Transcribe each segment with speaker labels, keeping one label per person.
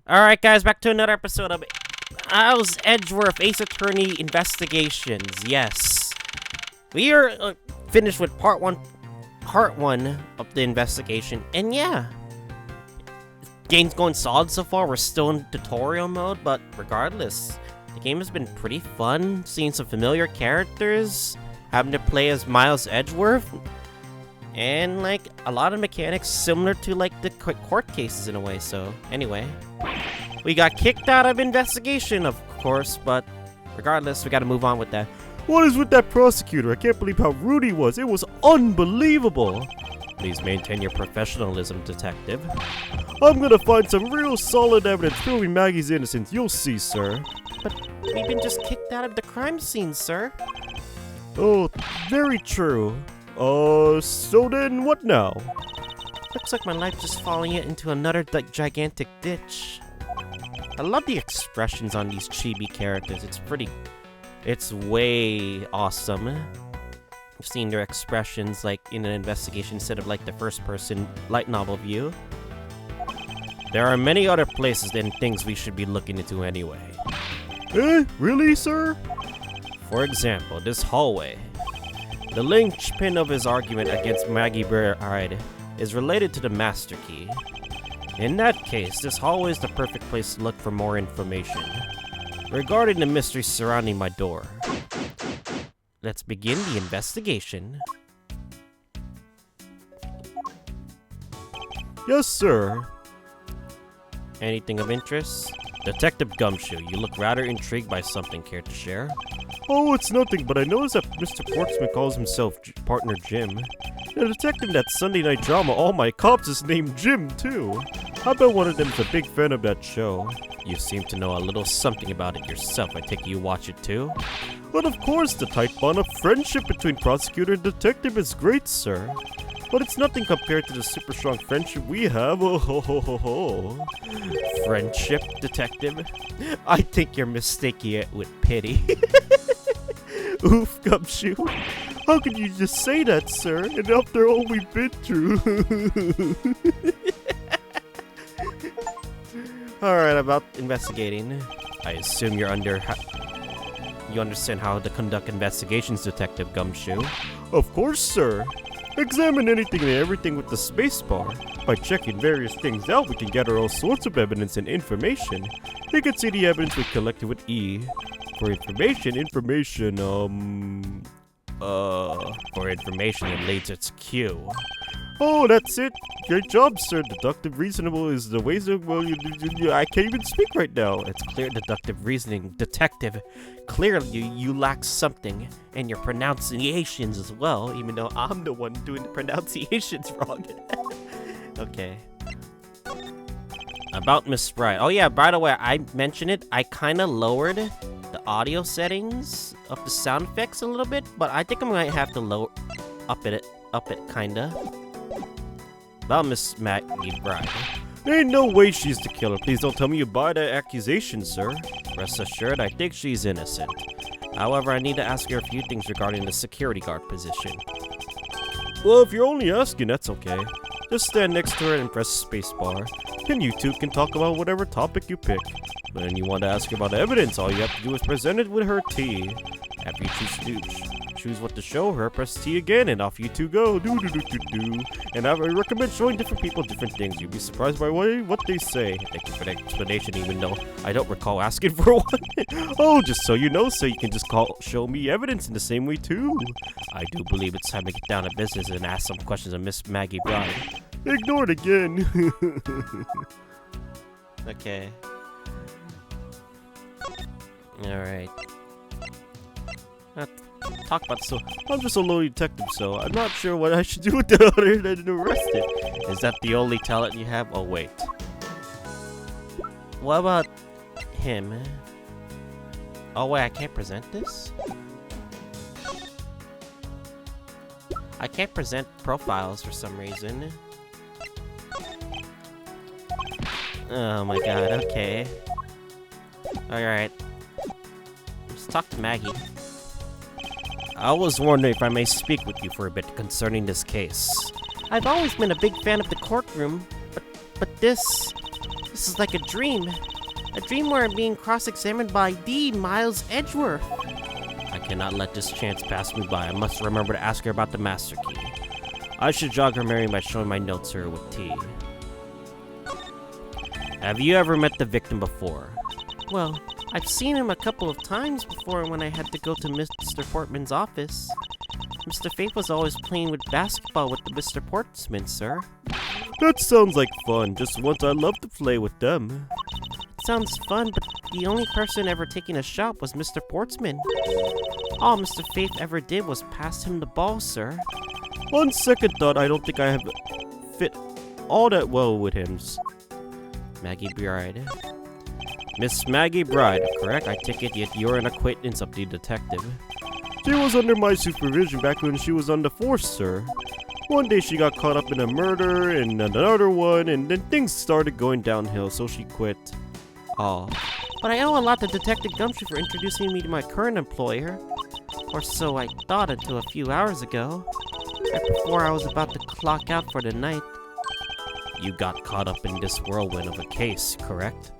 Speaker 1: Alright guys, back to another episode of How's Edgeworth Ace Attorney Investigations. Yes. We are finished with part one of the investigation, and yeah. Game's going solid so far. We're still in tutorial mode, but regardless, the game has been pretty fun, seeing some familiar characters, having to play as Miles Edgeworth, and like a lot of mechanics similar to like the court cases in a way. So anyway, we got kicked out of investigation, of course, but regardless, we gotta move on with that.
Speaker 2: What is with that prosecutor? I can't believe how rude he was. It was unbelievable.
Speaker 1: Please maintain your professionalism, detective.
Speaker 2: I'm gonna find some real solid evidence proving Maggie's innocence. You'll see, sir.
Speaker 1: But we've been just kicked out of the crime scene, sir.
Speaker 2: Oh, very true. So then what now?
Speaker 1: Looks like my life just falling into another gigantic ditch. I love the expressions on these chibi characters. It's way awesome. I've seen their expressions like in an investigation instead of like the first person light novel view. There are many other places and things we should be looking into anyway.
Speaker 2: Really, sir?
Speaker 1: For example, this hallway. The linchpin of his argument against Maggey Byrde is related to the master key. In that case, this hallway is the perfect place to look for more information regarding the mystery surrounding my door. Let's begin the investigation.
Speaker 2: Yes, sir.
Speaker 1: Anything of interest? Detective Gumshoe, you look rather intrigued by something. Care to share?
Speaker 2: Oh, it's nothing, but I noticed that Mr. Portsman calls himself Partner Jim. The detective in that Sunday night drama, All My Cops, is named Jim, too. I bet one of them is a big fan of that show.
Speaker 1: You seem to know a little something about it yourself. I take it you watch it, too?
Speaker 2: But of course, the tight bond of friendship between prosecutor and detective is great, sir. But it's nothing compared to the super strong friendship we have. Oh, ho, ho, ho, ho.
Speaker 1: Friendship, detective? I think you're mistaking it with pity.
Speaker 2: Oof, Gumshoe. How could you just say that, sir? And after all we've been through.
Speaker 1: Alright, about investigating. I assume you understand how to conduct investigations, Detective Gumshoe.
Speaker 2: Of course, sir. Examine anything and everything with the spacebar. By checking various things out, we can gather all sorts of evidence and information. You can see the evidence we collected with E. For information,
Speaker 1: it leads its Q.
Speaker 2: Oh, that's it. Great job, sir. Deductive reasonable is the ways of, well, I can't even speak right now.
Speaker 1: It's clear deductive reasoning. Detective, clearly you lack something, and your pronunciations as well, even though I'm the one doing the pronunciations wrong. Okay. About Miss Wright. Oh yeah, by the way, I mentioned it. I kind of lowered the audio settings of the sound effects a little bit, but I think I might have to up it kinda. About Miss Maggey Byrde.
Speaker 2: Ain't no way she's the killer. Please don't tell me you buy that accusation, sir.
Speaker 1: Rest assured, I think she's innocent. However, I need to ask her a few things regarding the security guard position.
Speaker 2: Well, if you're only asking, that's okay. Just stand next to her and press spacebar. And you two can talk about whatever topic you pick. But when you want to ask about evidence, all you have to do is present it with her T. After you choose what to show her, press T again, and off you two go. Do. And I recommend showing different people different things. You'd be surprised by what they say. Thank you for the explanation, even though I don't recall asking for one. Oh, just so you know, so you can just show me evidence in the same way too.
Speaker 1: I do believe it's time to get down to business and ask some questions of Miss Maggey Byrde.
Speaker 2: Ignore it again.
Speaker 1: Okay. Alright. Talk about
Speaker 2: so I'm just a low detective, so I'm not sure what I should do with the other than arrest it.
Speaker 1: Is that the only talent you have? Oh wait. What about him? Oh wait, I can't present this? I can't present profiles for some reason. Oh my god, okay. Alright. Let's talk to Maggey. I was wondering if I may speak with you for a bit concerning this case. I've always been a big fan of the courtroom, but this This is like a dream. A dream where I'm being cross-examined by the Miles Edgeworth.
Speaker 2: I cannot let this chance pass me by. I must remember to ask her about the Master Key. I should jog her memory by showing my notes to her with tea. Have you ever met the victim before?
Speaker 1: Well, I've seen him a couple of times before when I had to go to Mr. Portman's office. Mr. Faith was always playing with basketball with the Mr. Portsman, sir.
Speaker 2: That sounds like fun. Just once I'd love to play with them.
Speaker 1: It sounds fun, but the only person ever taking a shot was Mr. Portsman. All Mr. Faith ever did was pass him the ball, sir.
Speaker 2: On second thought, I don't think I have fit all that well with him.
Speaker 1: Maggey Byrde.
Speaker 2: Miss Maggey Byrde, correct? I take it you're an acquaintance of the detective. She was under my supervision back when she was on the force, sir. One day she got caught up in a murder and another one, and then things started going downhill, so she quit.
Speaker 1: Oh, but I owe a lot to Detective Gumshoe for introducing me to my current employer. Or so I thought until a few hours ago. Right before I was about to clock out for the night.
Speaker 2: You got caught up in this whirlwind of a case, correct?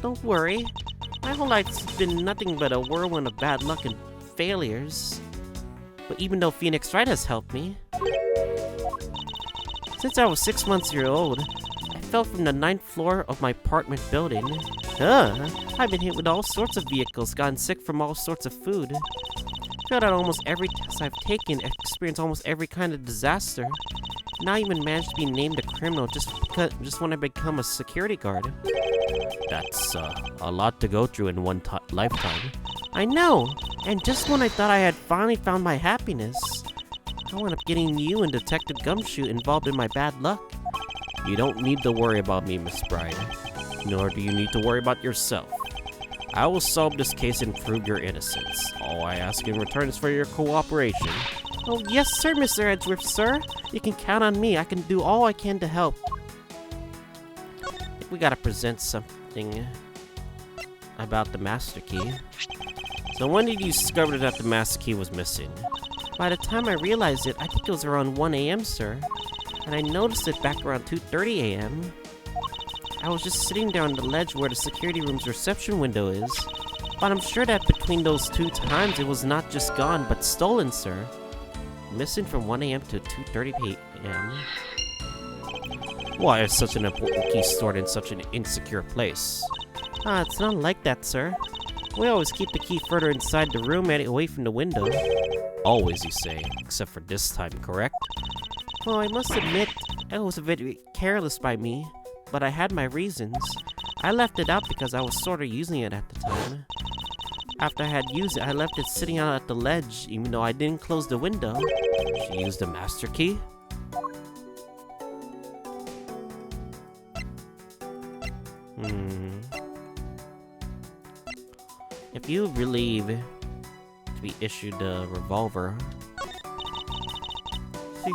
Speaker 1: Don't worry. My whole life's been nothing but a whirlwind of bad luck and failures. But even though Phoenix Wright has helped me. Since I was 6 months old, I fell from the 9th floor of my apartment building. I've been hit with all sorts of vehicles, gotten sick from all sorts of food. Failed at almost every test I've taken, experienced almost every kind of disaster. Now I even managed to be named a criminal just when I become a security guard.
Speaker 2: That's a lot to go through in one lifetime.
Speaker 1: I know, and just when I thought I had finally found my happiness, I wound up getting you and Detective Gumshoe involved in my bad luck.
Speaker 2: You don't need to worry about me, Miss Byrde. Nor do you need to worry about yourself. I will solve this case and prove your innocence. All I ask in return is for your cooperation.
Speaker 1: Oh, yes, sir, Mr. Edgeworth, sir. You can count on me. I can do all I can to help. I think we gotta present something about the Master Key.
Speaker 2: So when did you discover that the Master Key was missing?
Speaker 1: By the time I realized it, I think it was around 1 a.m., sir. And I noticed it back around 2:30 a.m. I was just sitting there on the ledge where the security room's reception window is. But I'm sure that between those 2 times, it was not just gone, but stolen, sir. Missing from 1 a.m. to 2:30 a.m.
Speaker 2: Why is such an important key stored in such an insecure place?
Speaker 1: It's not like that, sir. We always keep the key further inside the room and away from the window.
Speaker 2: Always, you say, except for this time, correct?
Speaker 1: Well, I must admit, it was a bit careless by me, but I had my reasons. I left it out because I was sort of using it at the time. After I had used it, I left it sitting out at the ledge, even though I didn't close the window.
Speaker 2: She used the Master Key?
Speaker 1: If you believe to be issued a revolver,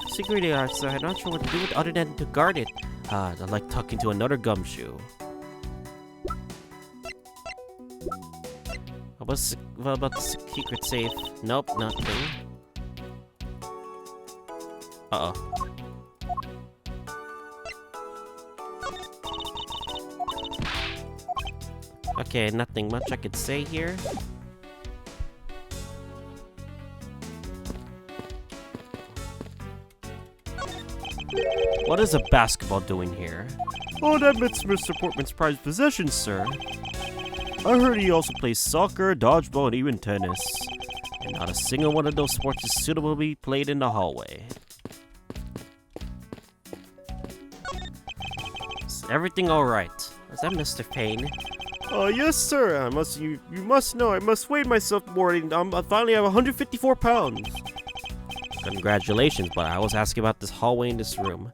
Speaker 1: security officer, I'm not sure what to do with it other than to guard it.
Speaker 2: I like talking to another gumshoe.
Speaker 1: What about the secret safe? Nope, nothing. Uh-oh. Okay, nothing much I could say here.
Speaker 2: What is a basketball doing here? Oh, that's Mr. Portman's prized possession, sir. I heard he also plays soccer, dodgeball, and even tennis. And not a single one of those sports is suitable to be played in the hallway.
Speaker 1: Is everything alright? Is that Mr. Payne?
Speaker 2: Yes, sir. You must know, I must weigh myself more. I finally have 154 pounds.
Speaker 1: Congratulations, but I was asking about this hallway in this room.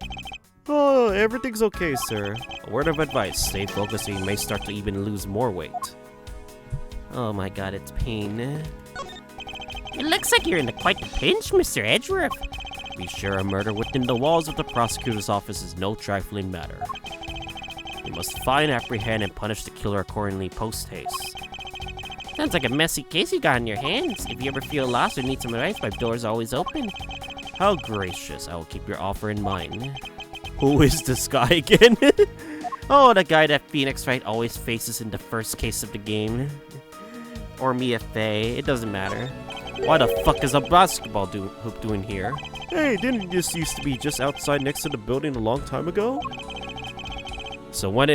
Speaker 2: Oh, everything's okay, sir.
Speaker 1: A word of advice, stay focused or you may start to even lose more weight. Oh my god, it's Payne. It looks like you're in quite the pinch, Mr. Edgeworth.
Speaker 2: Be sure a murder within the walls of the prosecutor's office is no trifling matter. You must find, apprehend, and punish the killer accordingly post-haste.
Speaker 1: Sounds like a messy case you got in your hands. If you ever feel lost or need some advice, my door's always open.
Speaker 2: How gracious. I will keep your offer in mind. Who is this guy again?
Speaker 1: Oh, the guy that Phoenix Wright always faces in the first case of the game. Or Mia Fey, it doesn't matter. Why the fuck is a basketball hoop doing here?
Speaker 2: Hey, didn't this used to be just outside next to the building a long time ago?
Speaker 1: So why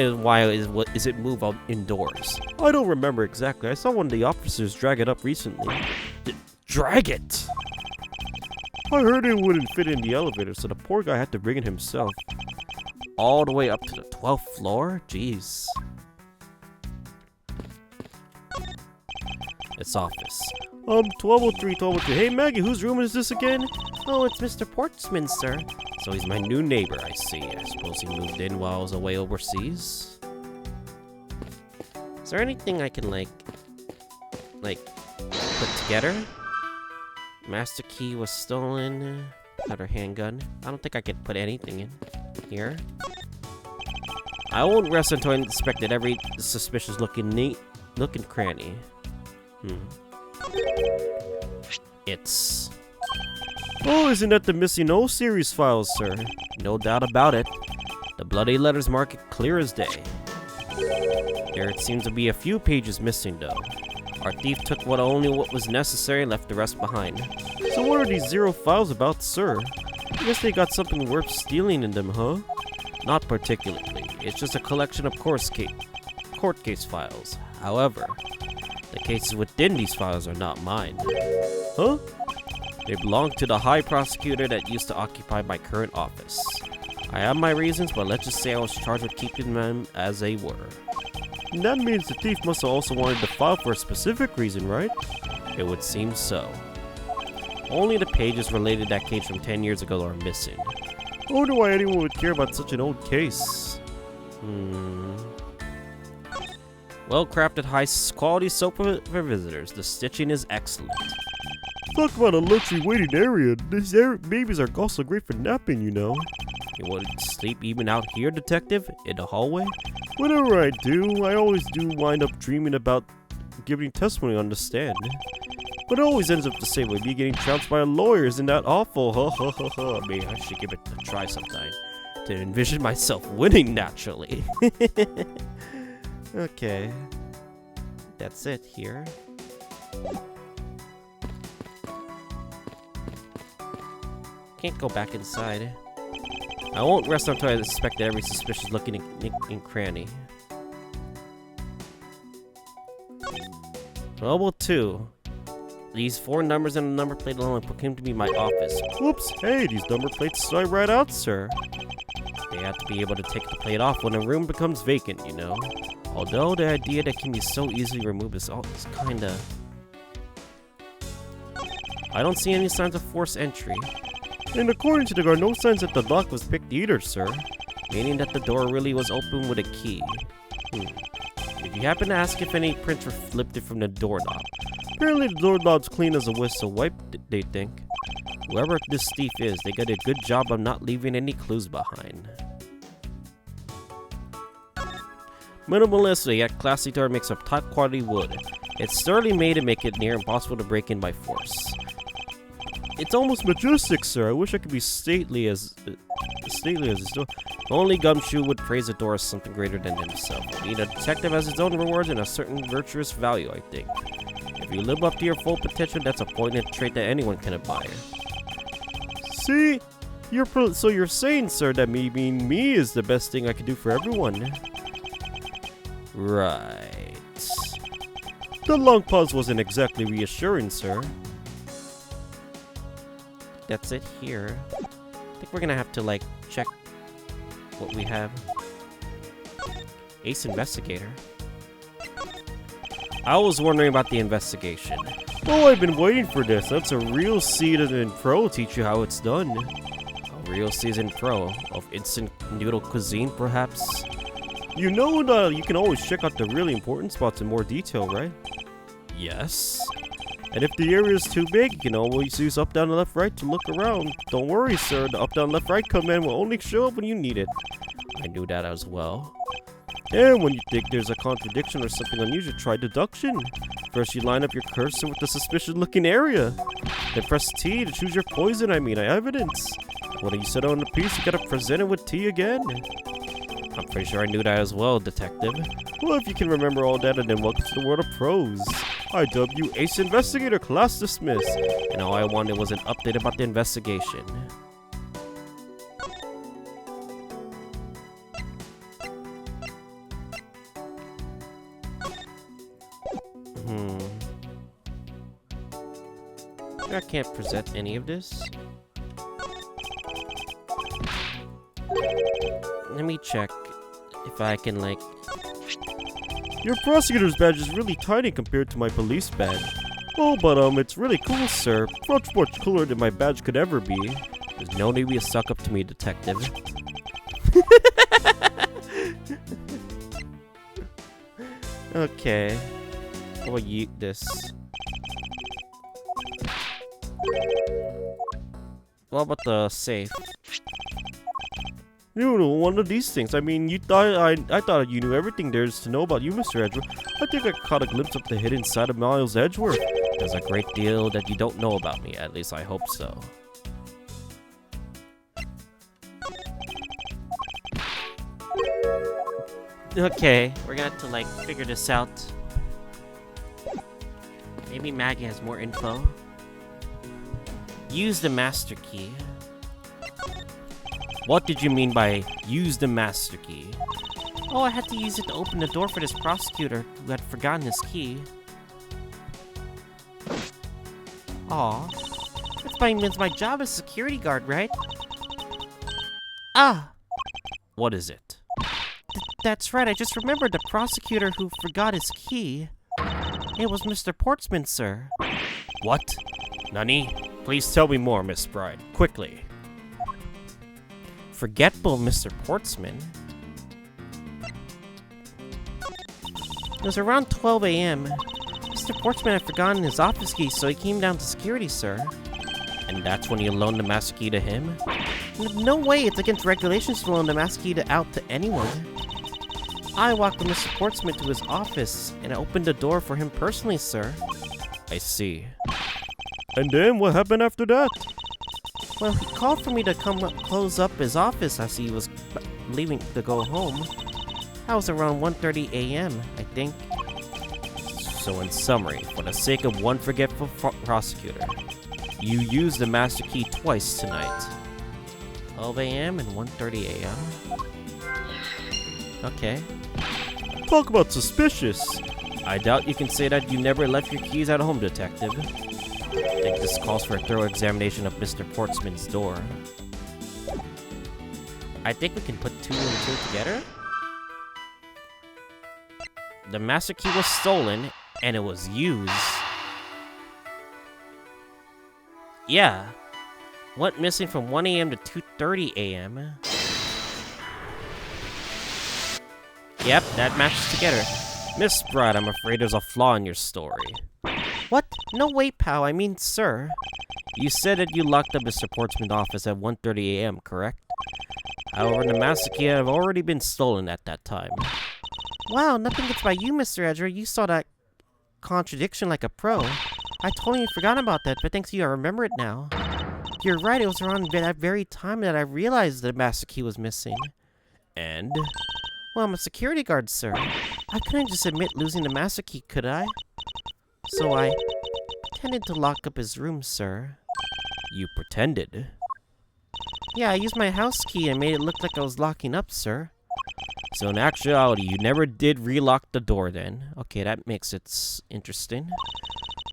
Speaker 1: is it moved out indoors?
Speaker 2: I don't remember exactly. I saw one of the officers drag it up recently.
Speaker 1: Drag it!
Speaker 2: I heard it wouldn't fit in the elevator, so the poor guy had to bring it himself.
Speaker 1: All the way up to the 12th floor? Jeez. Its office.
Speaker 2: 1203, 1203. Hey, Maggie, whose room is this again?
Speaker 1: Oh, it's Mr. Portsman, sir. So he's my new neighbor, I see. I suppose he moved in while I was away overseas. Is there anything I can, like, put together? Master key was stolen. Another handgun. I don't think I could put anything in here. I won't rest until I inspected every suspicious looking cranny. It's...
Speaker 2: Oh, isn't that the Missing O series files, sir?
Speaker 1: No doubt about it. The bloody letters mark it clear as day. There seems to be a few pages missing, though. Our thief took only what was necessary and left the rest behind.
Speaker 2: So what are these 0 files about, sir? I guess they got something worth stealing in them, huh?
Speaker 1: Not particularly. It's just a collection of court case files. However, the cases within these files are not mine.
Speaker 2: Huh?
Speaker 1: They belong to the High Prosecutor that used to occupy my current office. I have my reasons, but let's just say I was charged with keeping them as they were.
Speaker 2: And that means the thief must have also wanted the file for a specific reason, right?
Speaker 1: It would seem so. Only the pages related to that case from 10 years ago are missing.
Speaker 2: I wonder why anyone would care about such an old case.
Speaker 1: Well-crafted, high-quality soap for visitors. The stitching is excellent.
Speaker 2: Talk about a luxury waiting area. These babies are also great for napping, you know.
Speaker 1: You would sleep even out here, detective? In the hallway?
Speaker 2: Whatever I do, I always do wind up dreaming about giving testimony on the stand. But it always ends up the same way, me getting trounced by a lawyer. Isn't that awful?
Speaker 1: Maybe I should give it a try sometime. To envision myself winning naturally. Okay. That's it here. Can't go back inside. I won't rest until I inspect every suspicious looking in cranny. Level 2. These 4 numbers and a number plate alone proclaim to be my office.
Speaker 2: Whoops, hey, these number plates slide right out, sir.
Speaker 1: They have to be able to take the plate off when a room becomes vacant, you know. Although the idea that can be so easily removed is kinda... I don't see any signs of forced entry.
Speaker 2: And according to the guard, no signs that the lock was picked either, sir.
Speaker 1: Meaning that the door really was open with a key. If you happen to ask if any prints were lifted from the doorknob.
Speaker 2: Apparently the doorknob's clean as a whistle wipe, they think.
Speaker 1: Whoever this thief is, they did a good job of not leaving any clues behind. Minimalistic yet classy door makes up top quality wood. It's sturdy made to make it near impossible to break in by force.
Speaker 2: It's almost majestic, sir. I wish I could be stately as this door.
Speaker 1: Only Gumshoe would praise the door as something greater than himself. Being a detective has its own rewards and a certain virtuous value, I think. If you live up to your full potential, that's a poignant trait that anyone can admire.
Speaker 2: See? So you're saying, sir, that me being me is the best thing I could do for everyone.
Speaker 1: Right.
Speaker 2: The long pause wasn't exactly reassuring, sir.
Speaker 1: That's it here. I think we're gonna have to, like, check what we have. Ace Investigator. I was wondering about the investigation.
Speaker 2: Oh, I've been waiting for this. That's a real seasoned pro teach you how it's done.
Speaker 1: A real seasoned pro of instant noodle cuisine, perhaps?
Speaker 2: You know that you can always check out the really important spots in more detail, right?
Speaker 1: Yes.
Speaker 2: And if the area is too big, you can always use up, down, and left, right to look around. Don't worry, sir. The up, down, left, right command will only show up when you need it.
Speaker 1: I knew that as well.
Speaker 2: And when you think there's a contradiction or something unusual, try deduction. First, you line up your cursor with the suspicious-looking area. Then press T to choose your poison, evidence. When you set on the piece, you gotta present it with T again.
Speaker 1: I'm pretty sure I knew that as well, Detective.
Speaker 2: Well, if you can remember all that, then welcome to the world of pros. I dub you Ace Investigator, class dismissed.
Speaker 1: And all I wanted was an update about the investigation. I can't present any of this. Let me check if I can, like...
Speaker 2: Your prosecutor's badge is really tiny compared to my police badge. Oh, but it's really cool, sir. Much cooler than my badge could ever be.
Speaker 1: There's no need to be a suck up to me, Detective. Okay. I'll yeet this. What about the safe?
Speaker 2: You know, one of these things. I mean, you thought I thought you knew everything there is to know about you, Mr. Edgeworth. I think I caught a glimpse of the hidden side of Miles Edgeworth.
Speaker 1: There's a great deal that you don't know about me. At least I hope so. Okay, we're gonna have to, like, figure this out. Maybe Maggey has more info. Use the master key. What did you mean by use the master key? Oh, I had to use it to open the door for this prosecutor who had forgotten his key. Aw. That's probably means my job as security guard, right? Ah! What is it? That's right, I just remembered the prosecutor who forgot his key. It was Mr. Portsman, sir.
Speaker 2: What?
Speaker 1: Nani? Please tell me more, Miss Byrde. Quickly. Forgetful Mr. Portsman? It was around 12 a.m. Mr. Portsman had forgotten his office key, so he came down to security, sir. And that's when you loaned the master key to him? No way, it's against regulations to loan the master key out to anyone. I walked with Mr. Portsman to his office, and I opened the door for him personally, sir. I see.
Speaker 2: And then, what happened after that?
Speaker 1: Well, he called for me to come close up his office as he was leaving to go home. That was around 1:30 a.m., I think.
Speaker 2: So in summary, for the sake of one forgetful prosecutor, you used the master key twice tonight.
Speaker 1: 12 a.m. and 1:30 a.m. Okay.
Speaker 2: Talk about suspicious. I doubt you can say that you never left your keys at home, Detective. I think this calls for a thorough examination of Mr. Portsman's door.
Speaker 1: I think we can put 2 and 2 together. The master key was stolen, and it was used. Yeah. What missing from 1 a.m. to 2:30 a.m.? Yep, that matches together.
Speaker 2: Miss Byrde, I'm afraid there's a flaw in your story.
Speaker 1: What? No way, pal. I mean, sir.
Speaker 2: You said that you locked up Mr. Portsman's office at 1:30 a.m., correct? However, the master key had already been stolen at that time.
Speaker 1: Wow, nothing gets by you, Mr. Edgeworth. You saw that contradiction like a pro. I totally forgot about that, but thanks to you, I remember it now. You're right, it was around that very time that I realized the master key was missing.
Speaker 2: And?
Speaker 1: Well, I'm a security guard, sir. I couldn't just admit losing the master key, could I? So I pretended to lock up his room, sir.
Speaker 2: You pretended?
Speaker 1: Yeah, I used my house key and made it look like I was locking up, sir.
Speaker 2: So in actuality, you never did relock the door then.
Speaker 1: Okay, that makes it interesting.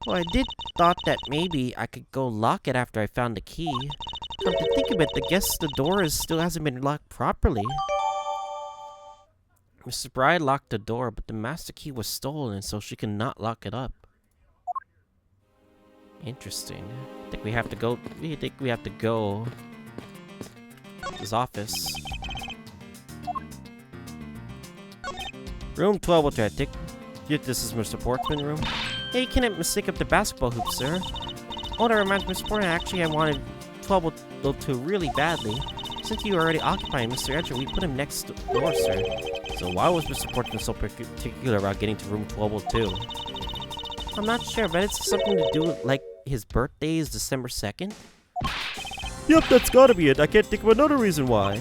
Speaker 1: Well, I did thought that maybe I could go lock it after I found the key. Come to think of it, I guess the door still hasn't been locked properly. Mrs. Byrde locked the door, but the master key was stolen, so she cannot lock it up. Interesting. I think we have to go to his office.
Speaker 2: Room 12, what I think. This is Mr. Portsman's room.
Speaker 1: Hey, you cannot mistake up the basketball hoop, sir. Oh, that reminds me, Mr. Portsman, actually I wanted 1202 really badly. Since you were already occupying Mr. Edgeworth, we put him next door, sir.
Speaker 2: So why was Mr. Portsman so particular about getting to room 1202?
Speaker 1: I'm not sure, but it's something to do with, like, his birthday is December 2nd?
Speaker 2: Yep, that's gotta be it. I can't think of another reason why.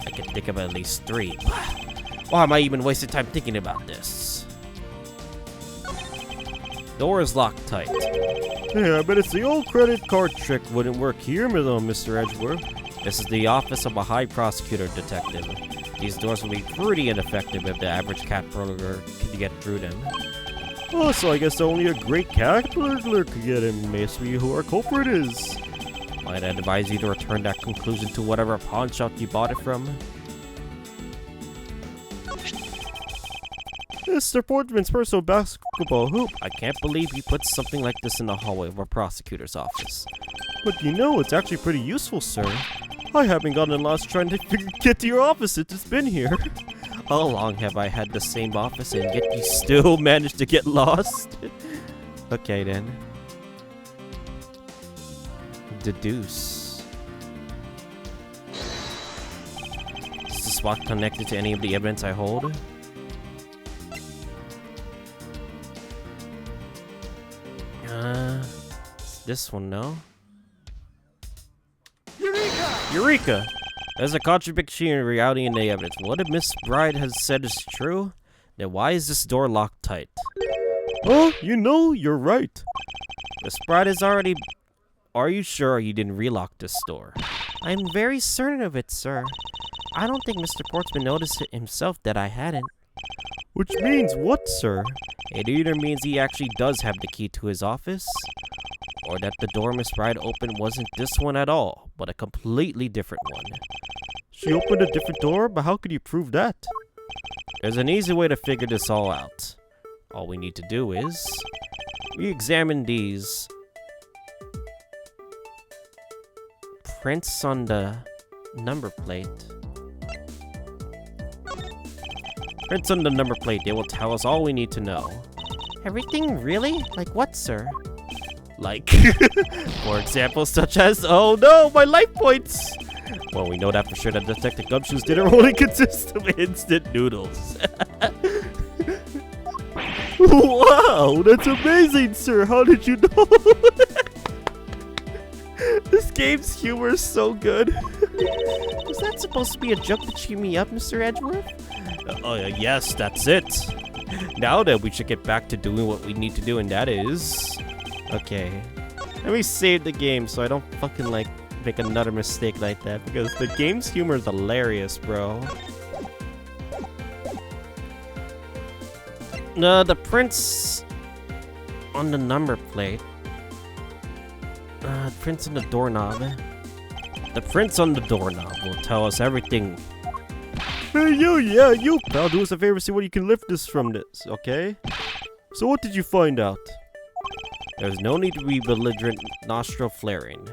Speaker 1: I can think of at least 3. Why am I even wasting time thinking about this? Door is locked tight.
Speaker 2: Yeah, I bet it's the old credit card trick wouldn't work here, Mr. Edgeworth.
Speaker 1: This is the office of a high prosecutor detective. These doors will be pretty ineffective if the average cat burglar could get through them.
Speaker 2: Oh, so I guess only a great cat burglar could get in. Must be who our culprit is.
Speaker 1: Might I advise you to return that conclusion to whatever pawn shop you bought it from?
Speaker 2: Mr. Portsman's personal basketball hoop.
Speaker 1: I can't believe you put something like this in the hallway of a prosecutor's office.
Speaker 2: But you know, it's actually pretty useful, sir. I haven't gotten lost trying to get to your office since it's been here.
Speaker 1: How long have I had the same office and yet you still managed to get lost? Okay then. Deduce. Is the spot connected to any of the evidence I hold? This one, no? Eureka! There's a contradiction in reality and the evidence. What if Miss Byrde has said is true? Then why is this door locked tight?
Speaker 2: Oh, you know, you're right.
Speaker 1: Miss Byrde is already... Are you sure you didn't relock this door?
Speaker 3: I'm very certain of it, sir. I don't think Mr. Portsman noticed it himself that I hadn't.
Speaker 2: Which means what, sir?
Speaker 1: It either means he actually does have the key to his office, or that the door Miss Byrde opened wasn't this one at all, but a completely different one.
Speaker 2: She opened a different door, but how could you prove that?
Speaker 1: There's an easy way to figure this all out. All we need to do is re-examine these prints on the number plate. Prints on the number plate, they will tell us all we need to know.
Speaker 3: Everything, really? Like what, sir?
Speaker 1: Like, for example, such as, oh no, my life points! Well, we know that for sure that Detective Gumshoe's dinner only consists of instant noodles.
Speaker 2: Wow, that's amazing, sir. How did you know?
Speaker 1: This game's humor is so good.
Speaker 3: Was that supposed to be a joke to cheer me up, Mr. Edgeworth?
Speaker 1: Yes, that's it. Now then, we should get back to doing what we need to do, and that is... Okay. Let me save the game so I don't fucking, like, make another mistake like that, because the game's humor is hilarious, bro. The prints on the number plate. Prints on the doorknob. The prints on the doorknob will tell us everything.
Speaker 2: Hey, you, pal, do us a favor, see what you can lift this from this, okay? So what did you find out?
Speaker 1: There's no need to be belligerent nostril flaring.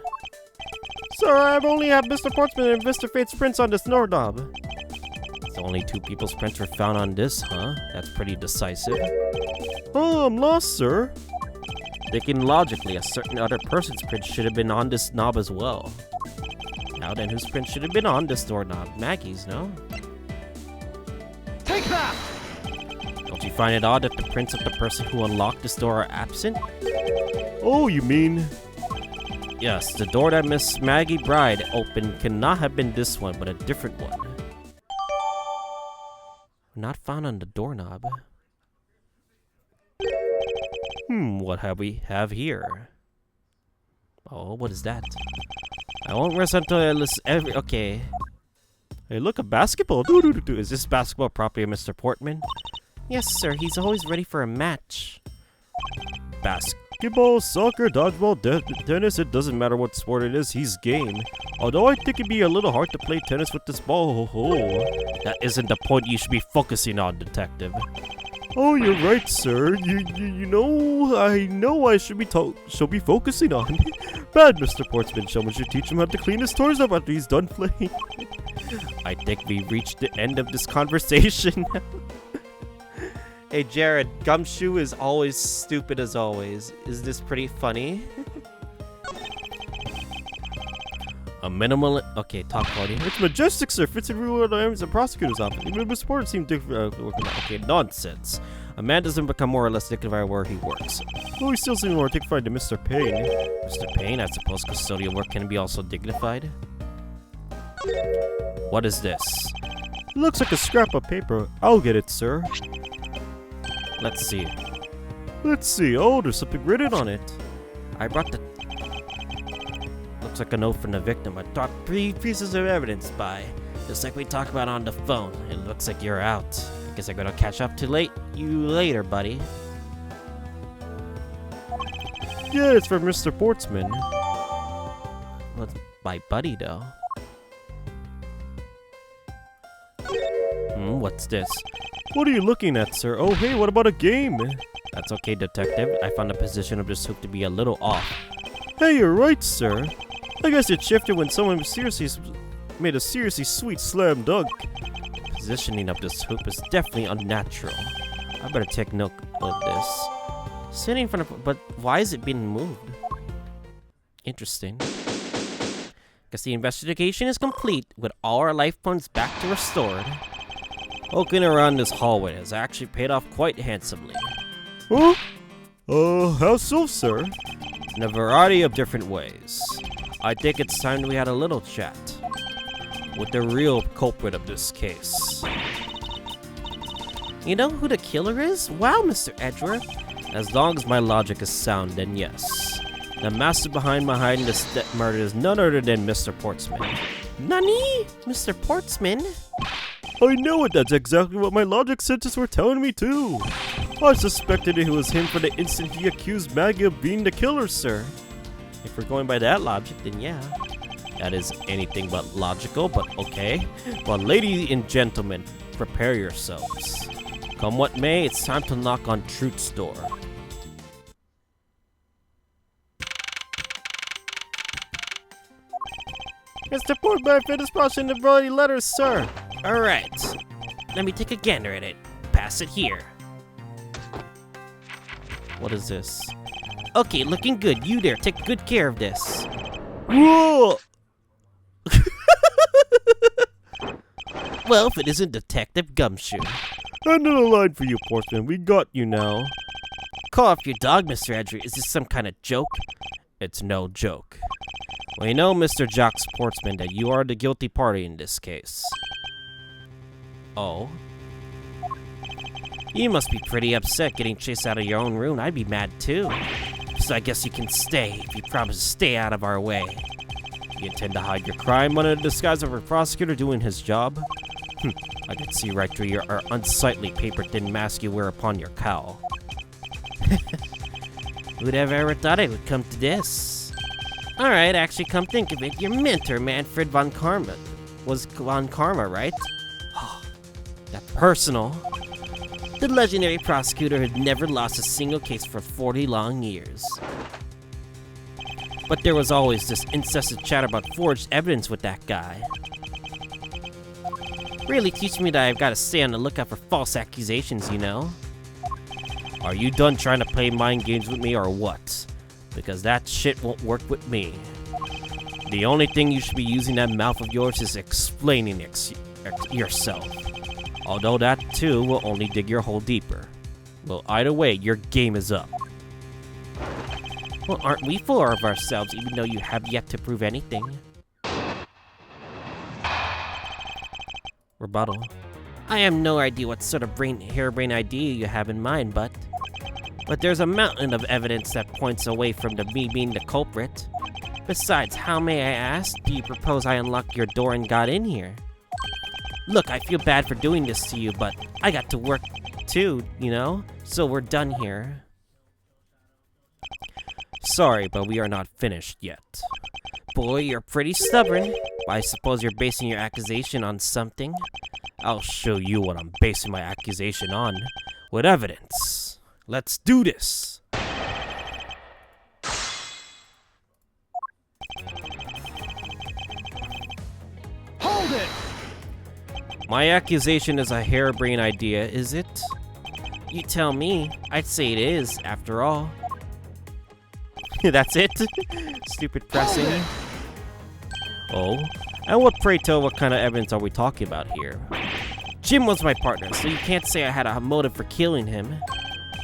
Speaker 2: Sir, I've only had Mr. Portsman and Mr. Fate's prints on this doorknob.
Speaker 1: So only 2 people's prints were found on this, huh? That's pretty decisive.
Speaker 2: Oh, I'm lost, sir.
Speaker 1: Thinking logically, a certain other person's print should have been on this knob as well. Now then, whose print should have been on this doorknob? Maggie's, no?
Speaker 4: Take that!
Speaker 1: Don't you find it odd that the prints of the person who unlocked this door are absent?
Speaker 2: Oh, you mean...
Speaker 1: Yes, the door that Miss Maggey Byrde opened cannot have been this one, but a different one. Not found on the doorknob. What have we have here? Oh, what is that? I won't rest until I listen every... Okay.
Speaker 2: Hey, look, a basketball.
Speaker 1: Is this basketball property of Mr. Portman?
Speaker 3: Yes, sir. He's always ready for a match.
Speaker 2: Basketball, soccer, dodgeball, tennis, it doesn't matter what sport it is, he's game. Although I think it'd be a little hard to play tennis with this ball.
Speaker 1: That isn't the point you should be focusing on, Detective.
Speaker 2: Oh, you're right, sir. You know, I know I should be focusing on. Bad, Mr. Portsman. Someone should teach him how to clean his toys up after he's done playing.
Speaker 1: I think we reached the end of this conversation. Hey, Jared, Gumshoe is always stupid as always. Is this pretty funny? A minimal... Okay, talk party.
Speaker 2: It's majestic, sir. Fits in real world items and prosecutor's office. Even Mr. Portsman seemed different.
Speaker 1: Okay, nonsense. A man doesn't become more or less dignified where he works.
Speaker 2: Oh, he still seems more dignified than Mr. Payne.
Speaker 1: Mr. Payne, I suppose custodial work can be also dignified? What is this?
Speaker 2: It looks like a scrap of paper. I'll get it, sir.
Speaker 1: Let's see.
Speaker 2: Let's see. Oh, there's something written on it.
Speaker 1: I brought the... Looks like a note from the victim. I brought 3 pieces of evidence by. Just like we talked about on the phone. It looks like you're out. I guess I'm gonna catch up to you later, buddy.
Speaker 2: Yeah, it's from Mr. Portsman.
Speaker 1: Well, it's my buddy, though. What's this?
Speaker 2: What are you looking at, sir? Oh, hey, what about a game?
Speaker 1: That's okay, detective. I found the position of this hoop to be a little off.
Speaker 2: Hey, you're right, sir. I guess it shifted when someone made a seriously sweet slam dunk.
Speaker 1: Positioning of this hoop is definitely unnatural. I better take note of this. Sitting in front of... But why is it being moved? Interesting. Guess the investigation is complete with all our life points back to restored. Poking around this hallway has actually paid off quite handsomely.
Speaker 2: Huh? How so, sir?
Speaker 1: In a variety of different ways. I think it's time we had a little chat with the real culprit of this case. You know who the killer is? Wow, Mr. Edgeworth. As long as my logic is sound, then yes. The master behind this murder is none other than Mr. Portsman. Nani? Mr. Portsman?
Speaker 2: I know it. That's exactly what my logic senses were telling me, too. I suspected it was him for the instant he accused Maggey of being the killer, sir.
Speaker 1: If we're going by that logic, then yeah. That is anything but logical, but okay. Well, ladies and gentlemen, prepare yourselves. Come what may, it's time to knock on Truth's door.
Speaker 2: Mr. Portman finished brushing the bloody letters, sir.
Speaker 1: Alright. Let me take a gander at it. Pass it here. What is this? Okay, looking good. You there, take good care of this.
Speaker 2: Whoa!
Speaker 1: Well, if it isn't Detective Gumshoe.
Speaker 2: End of the line for you, Portsman. We got you now.
Speaker 1: Call off your dog, Mr. Edgeworth. Is this some kind of joke? It's no joke. We know, Mr. Jocks Portsman, that you are the guilty party in this case. Oh? You must be pretty upset getting chased out of your own room. I'd be mad too. So I guess you can stay if you promise to stay out of our way. You intend to hide your crime under the disguise of a prosecutor doing his job? I can see right through your unsightly paper-thin mask you wear upon your cowl. Who'd have ever thought it would come to this? Alright, actually come think of it, your mentor, Manfred von Karma, was von Karma, right? That personal. The legendary prosecutor had never lost a single case for 40 long years. But there was always this incessant chatter about forged evidence with that guy. Really teaching me that I've got to stay on the lookout for false accusations, you know? Are you done trying to play mind games with me or what? Because that shit won't work with me. The only thing you should be using that mouth of yours is explaining yourself. Although that too will only dig your hole deeper. Well, either way, your game is up. Well, aren't we full of ourselves even though you have yet to prove anything? Rebuttal. I have no idea what sort of harebrained idea you have in mind, but there's a mountain of evidence that points away from me being the culprit. Besides, how may I ask, do you propose I unlock your door and got in here? Look, I feel bad for doing this to you, but I got to work too, you know? So we're done here. Sorry, but we are not finished yet. Boy, you're pretty stubborn. But I suppose you're basing your accusation on something? I'll show you what I'm basing my accusation on. With evidence. Let's do this!
Speaker 4: Hold it!
Speaker 1: My accusation is a harebrained idea, is it? You tell me. I'd say it is, after all. That's it? Stupid pressing. Oh? And pray tell, what kind of evidence are we talking about here? Jim was my partner, so you can't say I had a motive for killing him.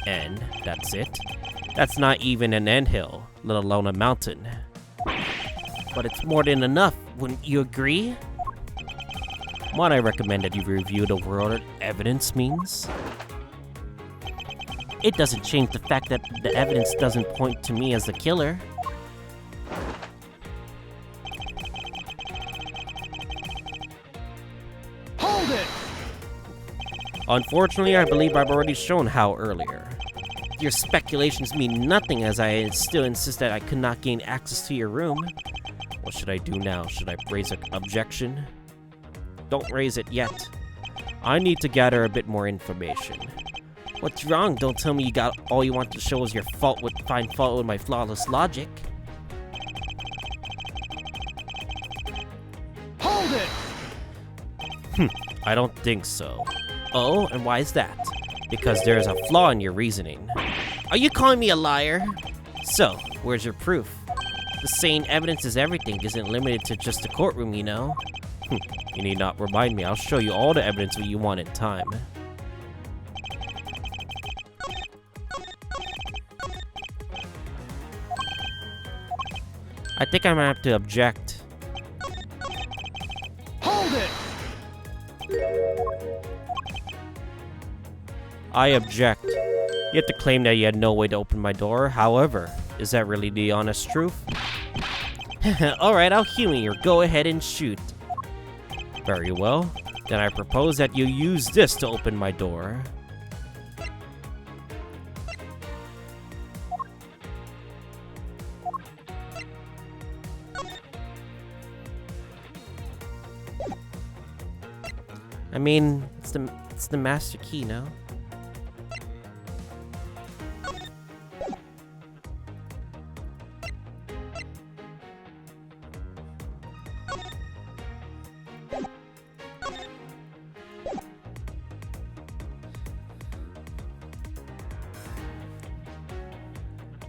Speaker 1: And that's it? That's not even an anthill, let alone a mountain. But it's more than enough, wouldn't you agree? Might I recommend that you review the what evidence means?
Speaker 3: It doesn't change the fact that the evidence doesn't point to me as the killer.
Speaker 4: Hold it!
Speaker 1: Unfortunately, I believe I've already shown how earlier.
Speaker 3: Your speculations mean nothing, as I still insist that I could not gain access to your room.
Speaker 1: What should I do now? Should I raise an objection?
Speaker 3: Don't raise it yet.
Speaker 1: I need to gather a bit more information.
Speaker 3: What's wrong? Don't tell me you got all you want to show is your find fault with my flawless logic.
Speaker 4: Hold it!
Speaker 1: I don't think so.
Speaker 3: Oh, and why is that?
Speaker 1: Because there's a flaw in your reasoning.
Speaker 3: Are you calling me a liar? So, where's your proof? The saying evidence is everything isn't limited to just the courtroom, you know?
Speaker 1: You need not remind me. I'll show you all the evidence that you want in time.
Speaker 3: I think I might have to object.
Speaker 4: Hold it!
Speaker 1: I object. You have to claim that you had no way to open my door. However, is that really the honest truth?
Speaker 3: Alright, I'll humor you. Go ahead and shoot.
Speaker 1: Very well. Then I propose that you use this to open my door.
Speaker 3: I mean, it's the master key, no?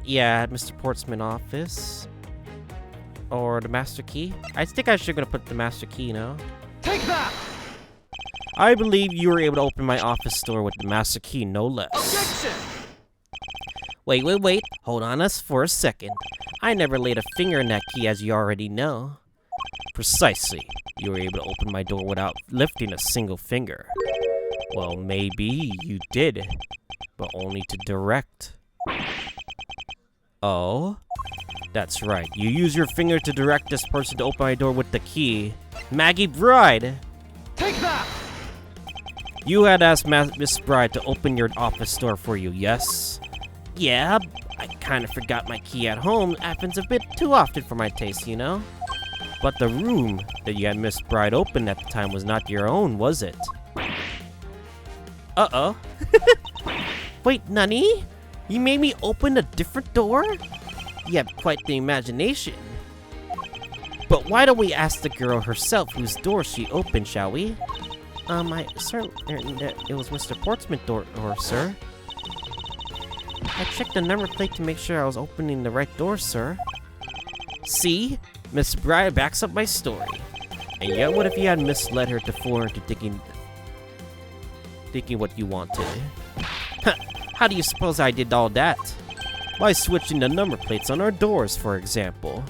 Speaker 3: Yeah, Mr. Portsman office. Or the master key. I think I should gonna put the master key, no?
Speaker 4: Take that!
Speaker 1: I believe you were able to open my office door with the master key, no less.
Speaker 4: Objection!
Speaker 3: Wait. Hold on us for a second. I never laid a finger in that key, as you already know.
Speaker 1: Precisely. You were able to open my door without lifting a single finger. Well, maybe you did, but only to direct. Oh? That's right. You use your finger to direct this person to open my door with the key. Maggey Byrde!
Speaker 4: Take that!
Speaker 1: You had asked Miss Byrde to open your office door for you, yes?
Speaker 3: Yeah, I kind of forgot my key at home. Happens a bit too often for my taste, you know?
Speaker 1: But the room that you had Miss Byrde open at the time was not your own, was it?
Speaker 3: Uh-oh. Wait, Nani? You made me open a different door? You have quite the imagination. But why don't we ask the girl herself whose door she opened, shall we? I certainly... It was Mr. Portsman's door, sir. I checked the number plate to make sure I was opening the right door, sir. See? Miss Byrde backs up my story.
Speaker 1: And yet, what if you had misled her to fool her into thinking what you wanted?
Speaker 3: How do you suppose I did all that?
Speaker 1: By switching the number plates on our doors, for example.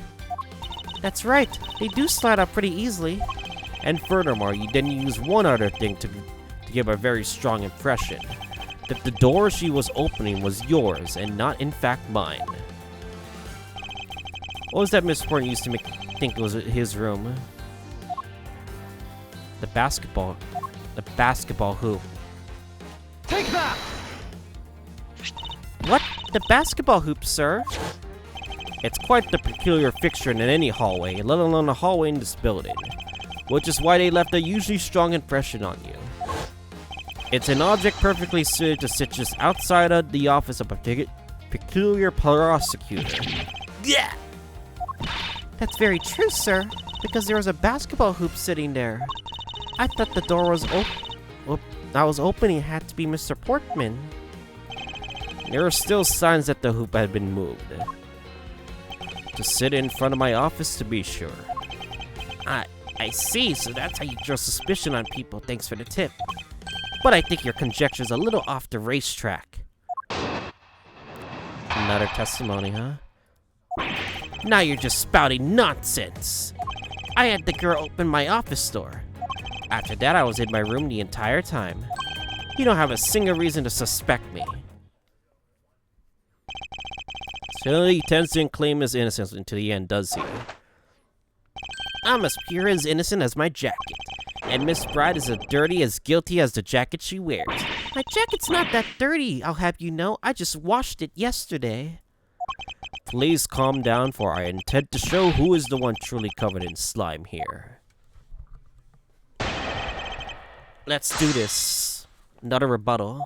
Speaker 3: That's right. They do slide out pretty easily.
Speaker 1: And furthermore, you then use one other thing to give a very strong impression. That the door she was opening was yours, and not in fact mine. What was that Miss Portman used to think it was his room? The basketball hoop.
Speaker 4: Take that!
Speaker 3: What? The basketball hoop, sir?
Speaker 1: It's quite the peculiar fixture in any hallway, let alone a hallway in this building. Which is why they left a usually strong impression on you. It's an object perfectly suited to sit just outside of the office of a peculiar prosecutor.
Speaker 3: Yeah! That's very true, sir, because there was a basketball hoop sitting there. I thought the door was opening had to be Mr. Portman.
Speaker 1: There are still signs that the hoop had been moved. To sit in front of my office, to be sure.
Speaker 3: I see, so that's how you draw suspicion on people. Thanks for the tip. But I think your conjecture's a little off the racetrack.
Speaker 1: Another testimony, huh?
Speaker 3: Now you're just spouting nonsense. I had the girl open my office door. After that, I was in my room the entire time. You don't have a single reason to suspect me.
Speaker 1: So he tends to claim his innocence until the end, does he?
Speaker 3: I'm as pure as innocent as my jacket. And Miss Byrde is as dirty, as guilty as the jacket she wears. My jacket's not that dirty, I'll have you know. I just washed it yesterday.
Speaker 1: Please calm down, for I intend to show who is the one truly covered in slime here.
Speaker 3: Let's do this. Another rebuttal.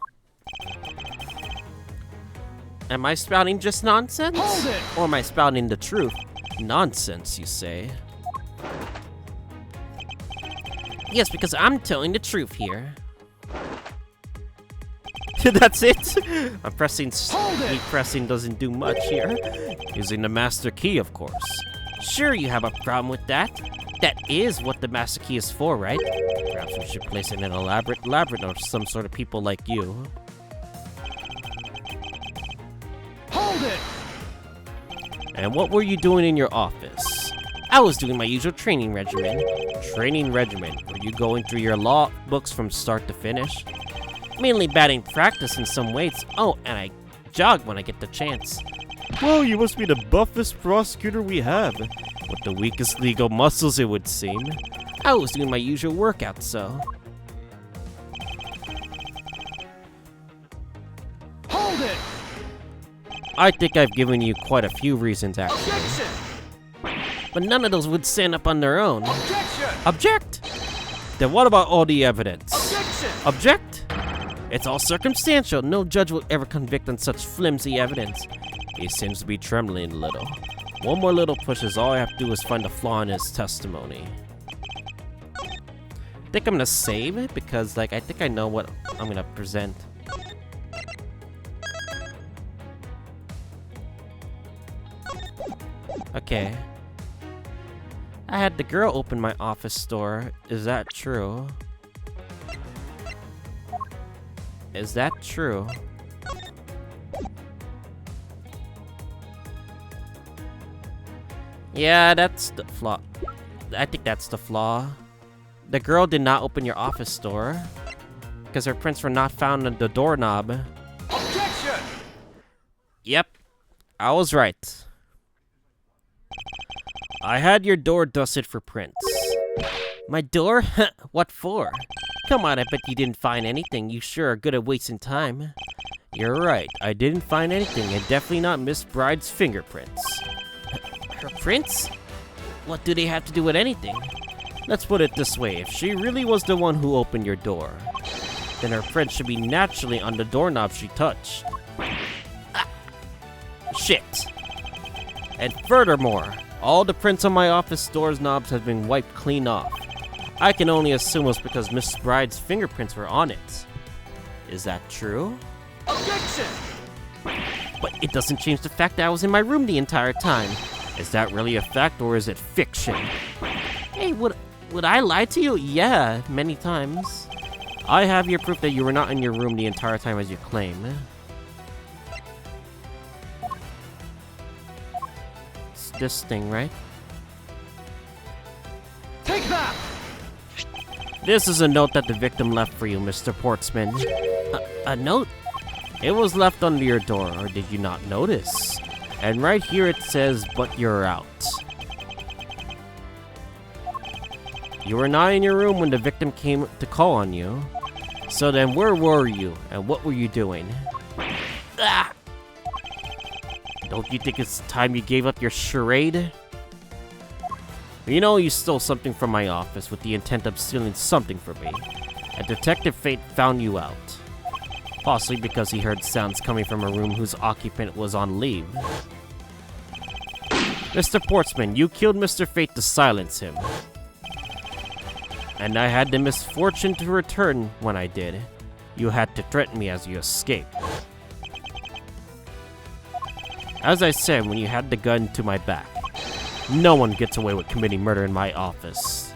Speaker 3: Am I spouting just nonsense?
Speaker 4: Hold it!
Speaker 3: Or am I spouting the truth? Nonsense, you say? Yes, because I'm telling the truth here.
Speaker 1: That's it?
Speaker 3: I'm pressing.
Speaker 4: Hold it!
Speaker 3: Me pressing doesn't do much here.
Speaker 1: Using the master key, of course.
Speaker 3: Sure, you have a problem with that. That is what the master key is for, right?
Speaker 1: Perhaps we should place it in an elaborate labyrinth of some sort of people like you.
Speaker 4: Hold it!
Speaker 1: And what were you doing in your office?
Speaker 3: I was doing my usual training regimen.
Speaker 1: Training regimen. Were you going through your law books from start to finish?
Speaker 3: Mainly batting practice in some weights. Oh, and I jog when I get the chance.
Speaker 2: Well, you must be the buffest prosecutor we have.
Speaker 1: With the weakest legal muscles, it would seem.
Speaker 3: I was doing my usual workout, so.
Speaker 4: Hold it!
Speaker 1: I think I've given you quite a few reasons, actually.
Speaker 4: Objection!
Speaker 3: But none of those would stand up on their own.
Speaker 4: Objection!
Speaker 3: Object!
Speaker 1: Then what about all the evidence?
Speaker 4: Objection!
Speaker 3: Object! It's all circumstantial. No judge will ever convict on such flimsy evidence.
Speaker 1: He seems to be trembling a little. One more little push is all I have to do is find a flaw in his testimony.
Speaker 3: I think I'm gonna save it because, like, I think I know what I'm gonna present. Okay. I had the girl open my office door. Is that true? Is that true? Yeah, that's the flaw. I think that's the flaw. The girl did not open your office door because her prints were not found on the doorknob.
Speaker 4: Objection!
Speaker 3: Yep, I was right.
Speaker 1: I had your door dusted for prints.
Speaker 3: My door? What for? Come on, I bet you didn't find anything. You sure are good at wasting time.
Speaker 1: You're right, I didn't find anything, and definitely not Miss Byrde's fingerprints.
Speaker 3: Her prints? What do they have to do with anything?
Speaker 1: Let's put it this way, if she really was the one who opened your door, then her print should be naturally on the doorknob she touched.
Speaker 3: Shit.
Speaker 1: And furthermore, all the prints on my office door's knobs have been wiped clean off. I can only assume it was because Miss Byrde's fingerprints were on it. Is that true?
Speaker 4: Objection!
Speaker 3: But it doesn't change the fact that I was in my room the entire time.
Speaker 1: Is that really a fact or is it fiction?
Speaker 3: Hey, would I lie to you? Yeah, many times.
Speaker 1: I have your proof that you were not in your room the entire time as you claim.
Speaker 3: It's this thing, right?
Speaker 4: Take that!
Speaker 1: This is a note that the victim left for you, Mr. Portsman.
Speaker 3: A note?
Speaker 1: It was left under your door, or did you not notice? And right here it says, "But you're out." You were not in your room when the victim came to call on you. So then where were you, and what were you doing?
Speaker 3: Ah!
Speaker 1: Don't you think it's time you gave up your charade? You know you stole something from my office with the intent of stealing something from me. And Detective Fate found you out. Possibly because he heard sounds coming from a room whose occupant was on leave. Mr. Portsman, you killed Mr. Fate to silence him. And I had the misfortune to return when I did. You had to threaten me as you escaped. As I said when you had the gun to my back, no one gets away with committing murder in my office.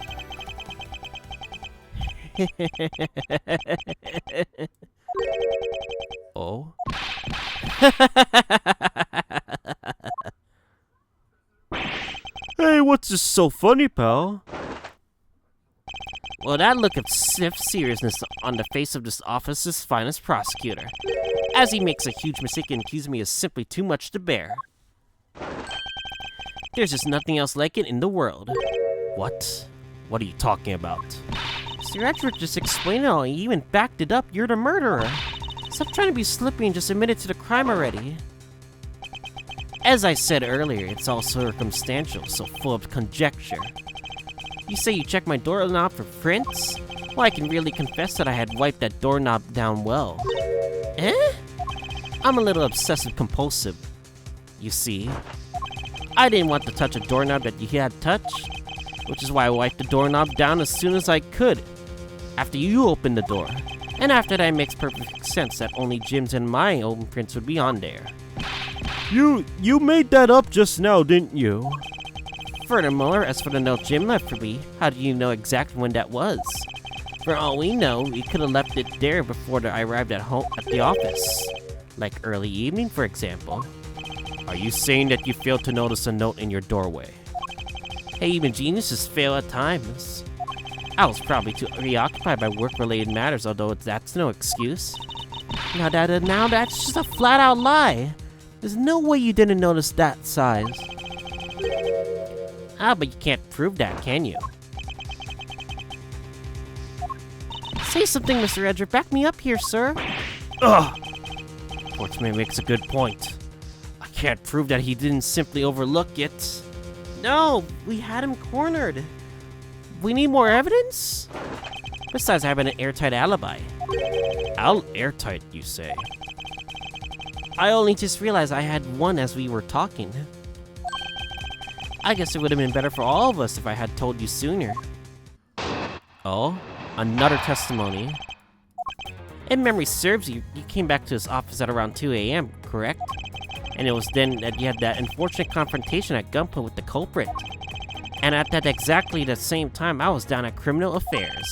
Speaker 3: Oh?
Speaker 2: Hey, what's this so funny, pal?
Speaker 3: Well, that look of stiff seriousness on the face of this office's finest prosecutor, as he makes a huge mistake and accuses me is simply too much to bear. There's just nothing else like it in the world.
Speaker 1: What? What are you talking about?
Speaker 3: Sir Edgeworth just explained it all. He even backed it up. You're the murderer. Stop trying to be slippy and just admit it to the crime already. As I said earlier, it's all circumstantial, so full of conjecture. You say you checked my doorknob for prints? Well, I can really confess that I had wiped that doorknob down well. Eh? I'm a little obsessive-compulsive, you see. I didn't want to touch a doorknob that you had touched, which is why I wiped the doorknob down as soon as I could, after you opened the door. And after that, it makes perfect sense that only Jim's and my own prints would be on there.
Speaker 2: You made that up just now, didn't you?
Speaker 3: Furthermore, as for the note Jim left for me, how do you know exactly when that was? For all we know, he could have left it there before I arrived at home at the office. Like early evening, for example.
Speaker 1: Are you saying that you failed to notice a note in your doorway?
Speaker 3: Hey, even geniuses fail at times. I was probably too preoccupied by work-related matters, although that's no excuse. Now that's just a flat-out lie. There's no way you didn't notice that size. Ah, but you can't prove that, can you? Say something, Mr. Edgeworth. Back me up here, sir.
Speaker 1: Ugh! Portsman makes a good point. I can't prove that he didn't simply overlook it.
Speaker 3: No, we had him cornered. We need more evidence? Besides, I have an airtight alibi.
Speaker 1: Airtight, you say?
Speaker 3: I only just realized I had one as we were talking. I guess it would have been better for all of us if I had told you sooner.
Speaker 1: Oh? Another testimony?
Speaker 3: If memory serves you, you came back to this office at around 2 a.m., correct? And it was then that you had that unfortunate confrontation at gunpoint with the culprit. And at that exactly the same time, I was down at Criminal Affairs.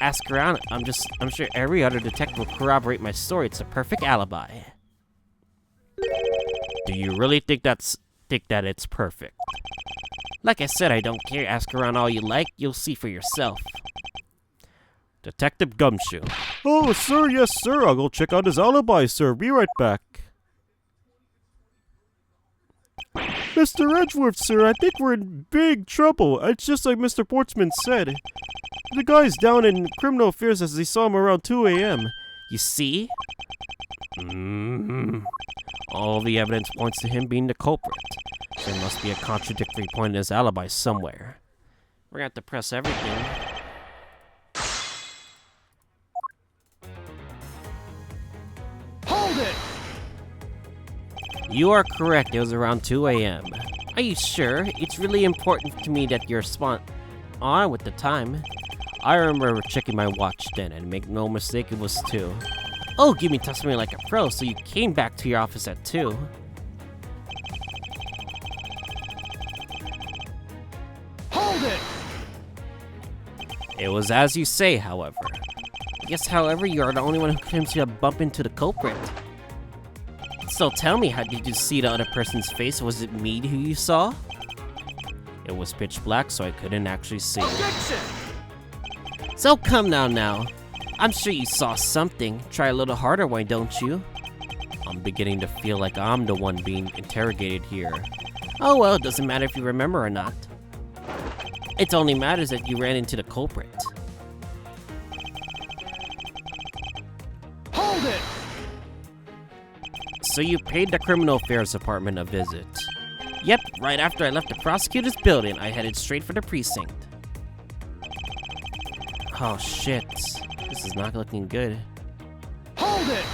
Speaker 3: Ask around, I'm sure every other detective will corroborate my story. It's a perfect alibi.
Speaker 1: Do you really think that it's perfect?
Speaker 3: Like I said, I don't care. Ask around all you like. You'll see for yourself.
Speaker 1: Detective Gumshoe.
Speaker 2: Oh, sir, yes, sir. I'll go check out his alibi, sir. Be right back. Mr. Edgeworth, sir, I think we're in big trouble. It's just like Mr. Portsman said. The guy's down in Criminal Affairs as they saw him around 2 a.m.
Speaker 3: You see?
Speaker 1: All the evidence points to him being the culprit. There must be a contradictory point in his alibi somewhere.
Speaker 3: We're gonna have to press everything.
Speaker 4: Hold it!
Speaker 3: You are correct. It was around 2 a.m. Are you sure? It's really important to me that you're spot on with the time.
Speaker 1: I remember checking my watch then, and make no mistake, it was 2.
Speaker 3: Oh, give me testimony like a pro, so you came back to your office at 2.
Speaker 4: Hold it!
Speaker 1: It was as you say, however.
Speaker 3: Yes, however, you are the only one who claims to have bumped into the culprit. So tell me, how did you see the other person's face? Was it me who you saw?
Speaker 1: It was pitch black, so I couldn't actually see.
Speaker 4: Objection!
Speaker 3: So come now. I'm sure you saw something. Try a little harder, why don't you?
Speaker 1: I'm beginning to feel like I'm the one being interrogated here.
Speaker 3: Oh well, it doesn't matter if you remember or not. It only matters that you ran into the culprit.
Speaker 4: Hold it!
Speaker 1: So you paid the Criminal Affairs Department a visit.
Speaker 3: Yep, right after I left the prosecutor's building, I headed straight for the precinct. Oh shit, this is not looking good.
Speaker 4: Hold it!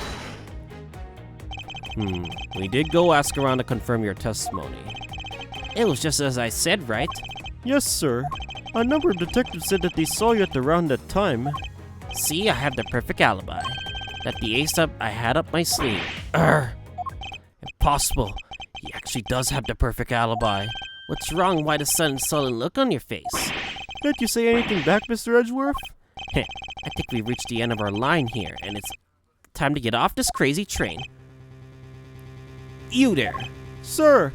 Speaker 1: We did go ask around to confirm your testimony.
Speaker 3: It was just as I said, right?
Speaker 2: Yes, sir. A number of detectives said that they saw you at around that time.
Speaker 3: See, I have the perfect alibi. That the ace up I had up my sleeve.
Speaker 1: Impossible. He actually does have the perfect alibi.
Speaker 3: What's wrong? Why the sudden sullen look on your face?
Speaker 2: Can't you say anything back, Mr. Edgeworth?
Speaker 3: I think we've reached the end of our line here, and it's time to get off this crazy train. You there.
Speaker 2: Sir!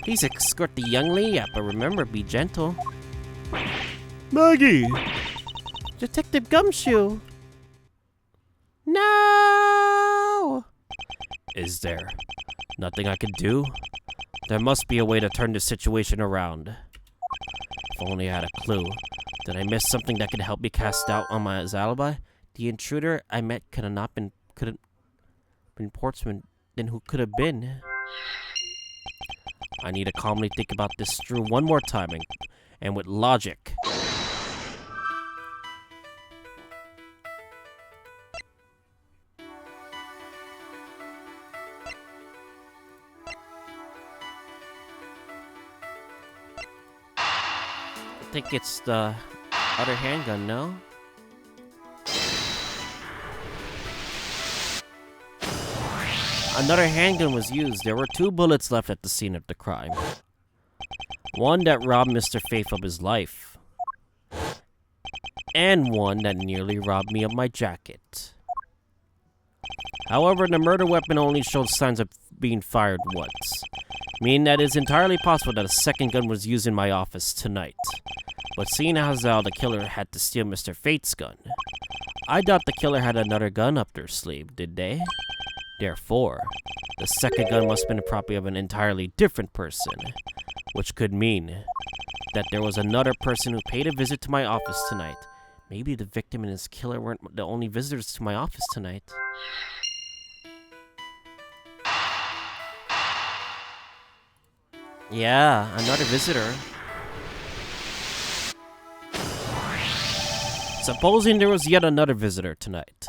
Speaker 3: Please escort the young lady up, but remember, be gentle.
Speaker 2: Maggey!
Speaker 3: Detective Gumshoe! No!
Speaker 1: Is there nothing I can do? There must be a way to turn this situation around. If only I had a clue. Did I miss something that could help me cast doubt on my alibi?
Speaker 3: The intruder I met could have not been Portsman. Then who could have been?
Speaker 1: I need to calmly think about this through one more time and with logic.
Speaker 3: I think it's the other handgun, no? Another handgun was used. There were 2 bullets left at the scene of the crime. One that robbed Mr. Faith of his life. And one that nearly robbed me of my jacket. However, the murder weapon only showed signs of being fired once, meaning that it's entirely possible that a second gun was used in my office tonight. But seeing as how the killer had to steal Mr. Fate's gun, I doubt the killer had another gun up their sleeve, did they? Therefore, the second gun must have been the property of an entirely different person, which could mean that there was another person who paid a visit to my office tonight. Maybe the victim and his killer weren't the only visitors to my office tonight. Yeah, another visitor. Supposing there was yet another visitor tonight.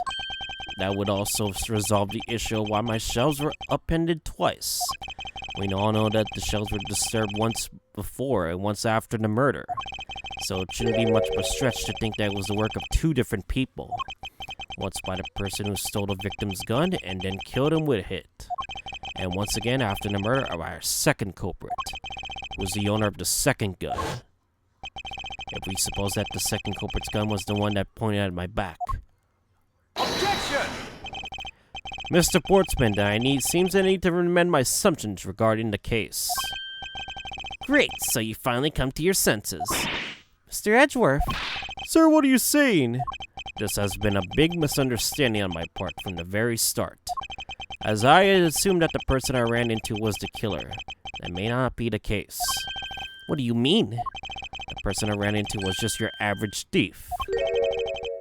Speaker 3: That would also resolve the issue of why my shelves were upended twice. We all know that the shelves were disturbed once before and once after the murder. So it shouldn't be much of a stretch to think that it was the work of 2 different people. Once by the person who stole the victim's gun and then killed him with it. And once again after the murder of our second culprit, who was the owner of the second gun. If we suppose that the second culprit's gun was the one that pointed at my back.
Speaker 4: Objection!
Speaker 1: Mr. Portsman, seems I need to amend my assumptions regarding the case.
Speaker 3: Great, so you finally come to your senses. Mr. Edgeworth.
Speaker 2: Sir, what are you saying?
Speaker 1: This has been a big misunderstanding on my part from the very start. As I had assumed that the person I ran into was the killer. That may not be the case.
Speaker 3: What do you mean?
Speaker 1: The person I ran into was just your average thief.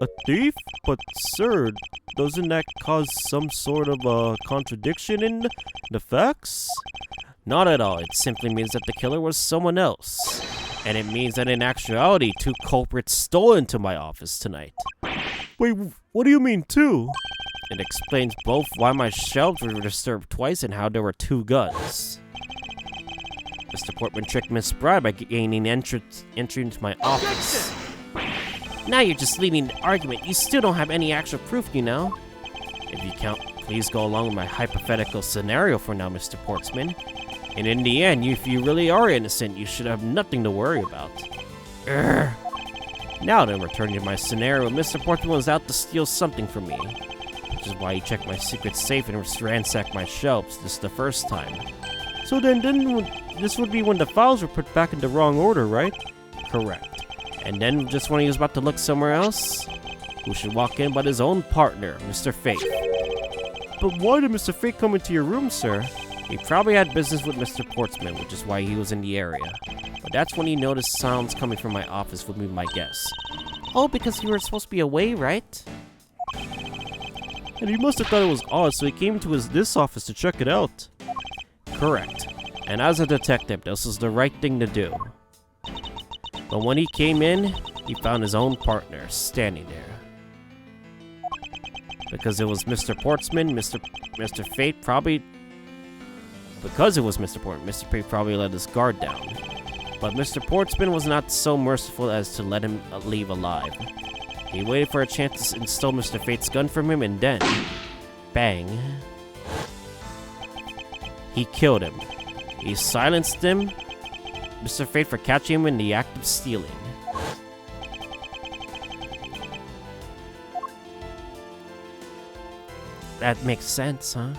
Speaker 2: A thief? But sir, doesn't that cause some sort of a contradiction in the facts?
Speaker 1: Not at all. It simply means that the killer was someone else. And it means that in actuality, 2 culprits stole into my office tonight.
Speaker 2: Wait, what do you mean 2?
Speaker 1: It explains both why my shelves were disturbed twice and how there were 2 guns. Mr. Portman tricked Miss Byrde by gaining entry into my office.
Speaker 3: Now you're just leading the argument. You still don't have any actual proof, you know.
Speaker 1: If you count, please go along with my hypothetical scenario for now, Mr. Portsman. And in the end, if you really are innocent, you should have nothing to worry about. Urgh. Now then, returning to my scenario, Mr. Portsman was out to steal something from me. Which is why he checked my secret safe and ransacked my shelves. This is the first time.
Speaker 2: So then this would be when the files were put back in the wrong order, right?
Speaker 1: Correct. And then, just when he was about to look somewhere else, who should walk in but his own partner, Mr. Faith.
Speaker 2: But why did Mr. Fate come into your room, sir?
Speaker 1: He probably had business with Mr. Portsman, which is why he was in the area. But that's when he noticed sounds coming from my office, would be my guess.
Speaker 3: Oh, because you were supposed to be away, right?
Speaker 2: And he must have thought it was odd, so he came to this office to check it out.
Speaker 1: Correct. And as a detective, this was the right thing to do. But when he came in, he found his own partner standing there. Because it was Mr. Portsman, Mr. Fate probably... Because it was Mr. Portsman, Mr. Fate probably let his guard down. But Mr. Portsman was not so merciful as to let him leave alive. He waited for a chance to steal Mr. Fate's gun from him, and then... Bang. He killed him. He silenced him, Mr. Fate, for catching him in the act of stealing.
Speaker 3: That makes sense, huh?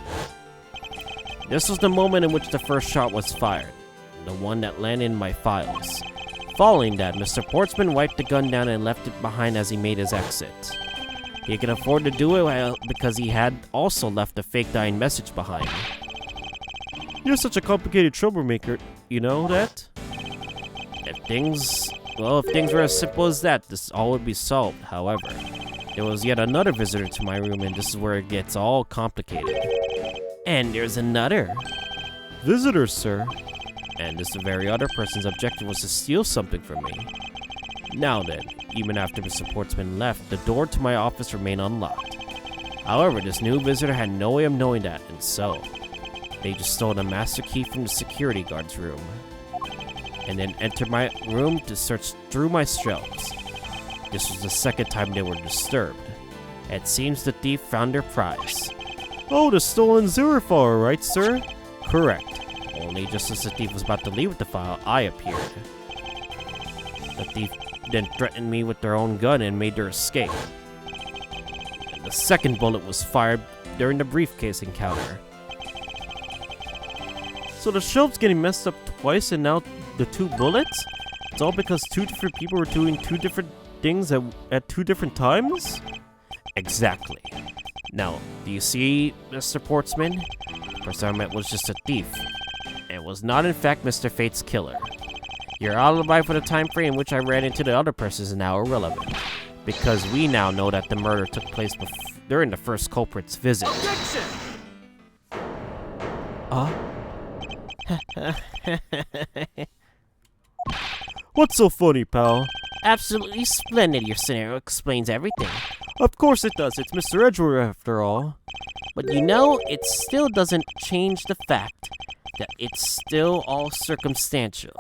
Speaker 1: This was the moment in which the first shot was fired. The one that landed in my files. Following that, Mr. Portsman wiped the gun down and left it behind as he made his exit. He could afford to do it because he had also left a fake dying message behind.
Speaker 2: You're such a complicated troublemaker, you know that?
Speaker 1: If things were as simple as that, this all would be solved. However, there was yet another visitor to my room, and this is where it gets all complicated. And there's another.
Speaker 2: Visitors, sir.
Speaker 1: And this very other person's objective was to steal something from me. Now then, even after Mr. Portsman left, the door to my office remained unlocked. However, this new visitor had no way of knowing that, and so they just stole the master key from the security guard's room, and then entered my room to search through my shelves. This was the second time they were disturbed. It seems the thief found their prize.
Speaker 2: Oh, the stolen zero file, right, sir?
Speaker 1: Correct. Only just as the thief was about to leave with the file, I appeared. The thief then threatened me with their own gun and made their escape. And the second bullet was fired during the briefcase encounter.
Speaker 2: So the shelf's getting messed up twice and now the 2 bullets? It's all because 2 different people were doing 2 different things at 2 different times?
Speaker 1: Exactly. Now, do you see, Mr. Portsman? The person I met was just a thief. It was not, in fact, Mr. Fate's killer. Your alibi for the time frame in which I ran into the other person is now irrelevant, because we now know that the murder took place during the first culprit's visit.
Speaker 4: Objection!
Speaker 2: What's so funny, pal?
Speaker 3: Absolutely splendid. Your scenario explains everything.
Speaker 2: Of course it does. It's Mr. Edgeworth after all.
Speaker 3: But you know, it still doesn't change the fact that it's still all circumstantial.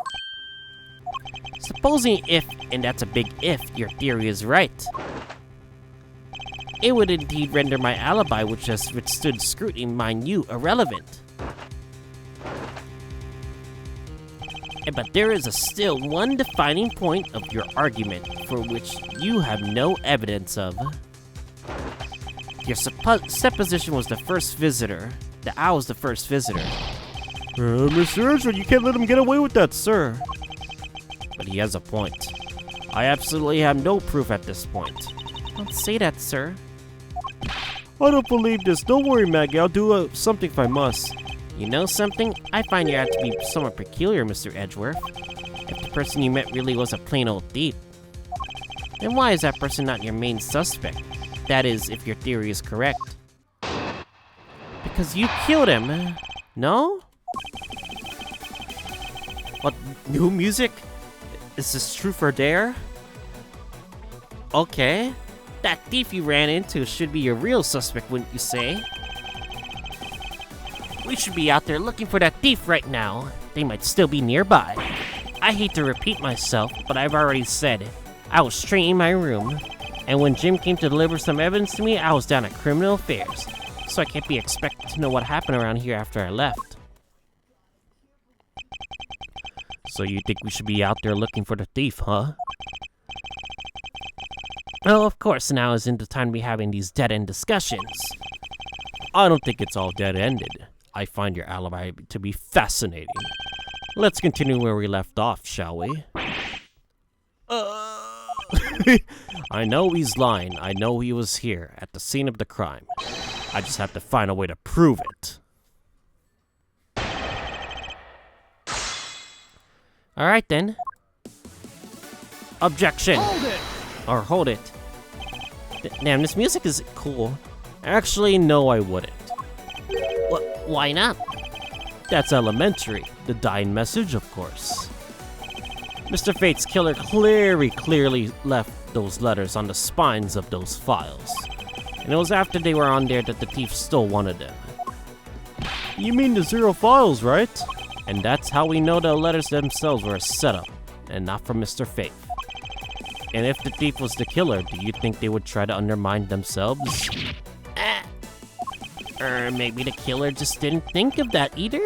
Speaker 3: Supposing if, and that's a big if, your theory is right, it would indeed render my alibi, which has withstood scrutiny, mind you, irrelevant. But there is still one defining point of your argument for which you have no evidence of. Your supposition was the first visitor. The owl was the first visitor.
Speaker 2: Mr. Edgeworth, you can't let him get away with that, sir.
Speaker 1: But he has a point. I absolutely have no proof at this point.
Speaker 3: Don't say that, sir.
Speaker 2: I don't believe this. Don't worry, Maggey. I'll do something if I must.
Speaker 3: You know something? I find you out to be somewhat peculiar, Mr. Edgeworth. If the person you met really was a plain old thief, then why is that person not your main suspect? That is, if your theory is correct. Because you killed him, no?
Speaker 1: What, new music? Is this truth or dare?
Speaker 3: Okay. That thief you ran into should be your real suspect, wouldn't you say? We should be out there looking for that thief right now. They might still be nearby. I hate to repeat myself, but I've already said it. I was straight in my room, and when Jim came to deliver some evidence to me, I was down at Criminal Affairs, so I can't be expected to know what happened around here after I left.
Speaker 1: So you think we should be out there looking for the thief, huh?
Speaker 3: Oh, of course, now isn't the time to be having these dead-end discussions.
Speaker 1: I don't think it's all dead-ended. I find your alibi to be fascinating. Let's continue where we left off, shall we? I know he's lying. I know he was here, at the scene of the crime. I just have to find a way to prove it.
Speaker 3: Alright then.
Speaker 1: Objection!
Speaker 4: Hold it!
Speaker 1: Or hold it.
Speaker 3: Damn, this music is cool.
Speaker 1: Actually, no, I wouldn't.
Speaker 3: Why not?
Speaker 1: That's elementary. The dying message, of course. Mr. Fate's killer clearly left those letters on the spines of those files. And it was after they were on there that the thief stole one of them.
Speaker 2: You mean the 0 files, right?
Speaker 1: And that's how we know the letters themselves were a setup, and not from Mr. Fate. And if the thief was the killer, do you think they would try to undermine themselves?
Speaker 3: Or maybe the killer just didn't think of that either?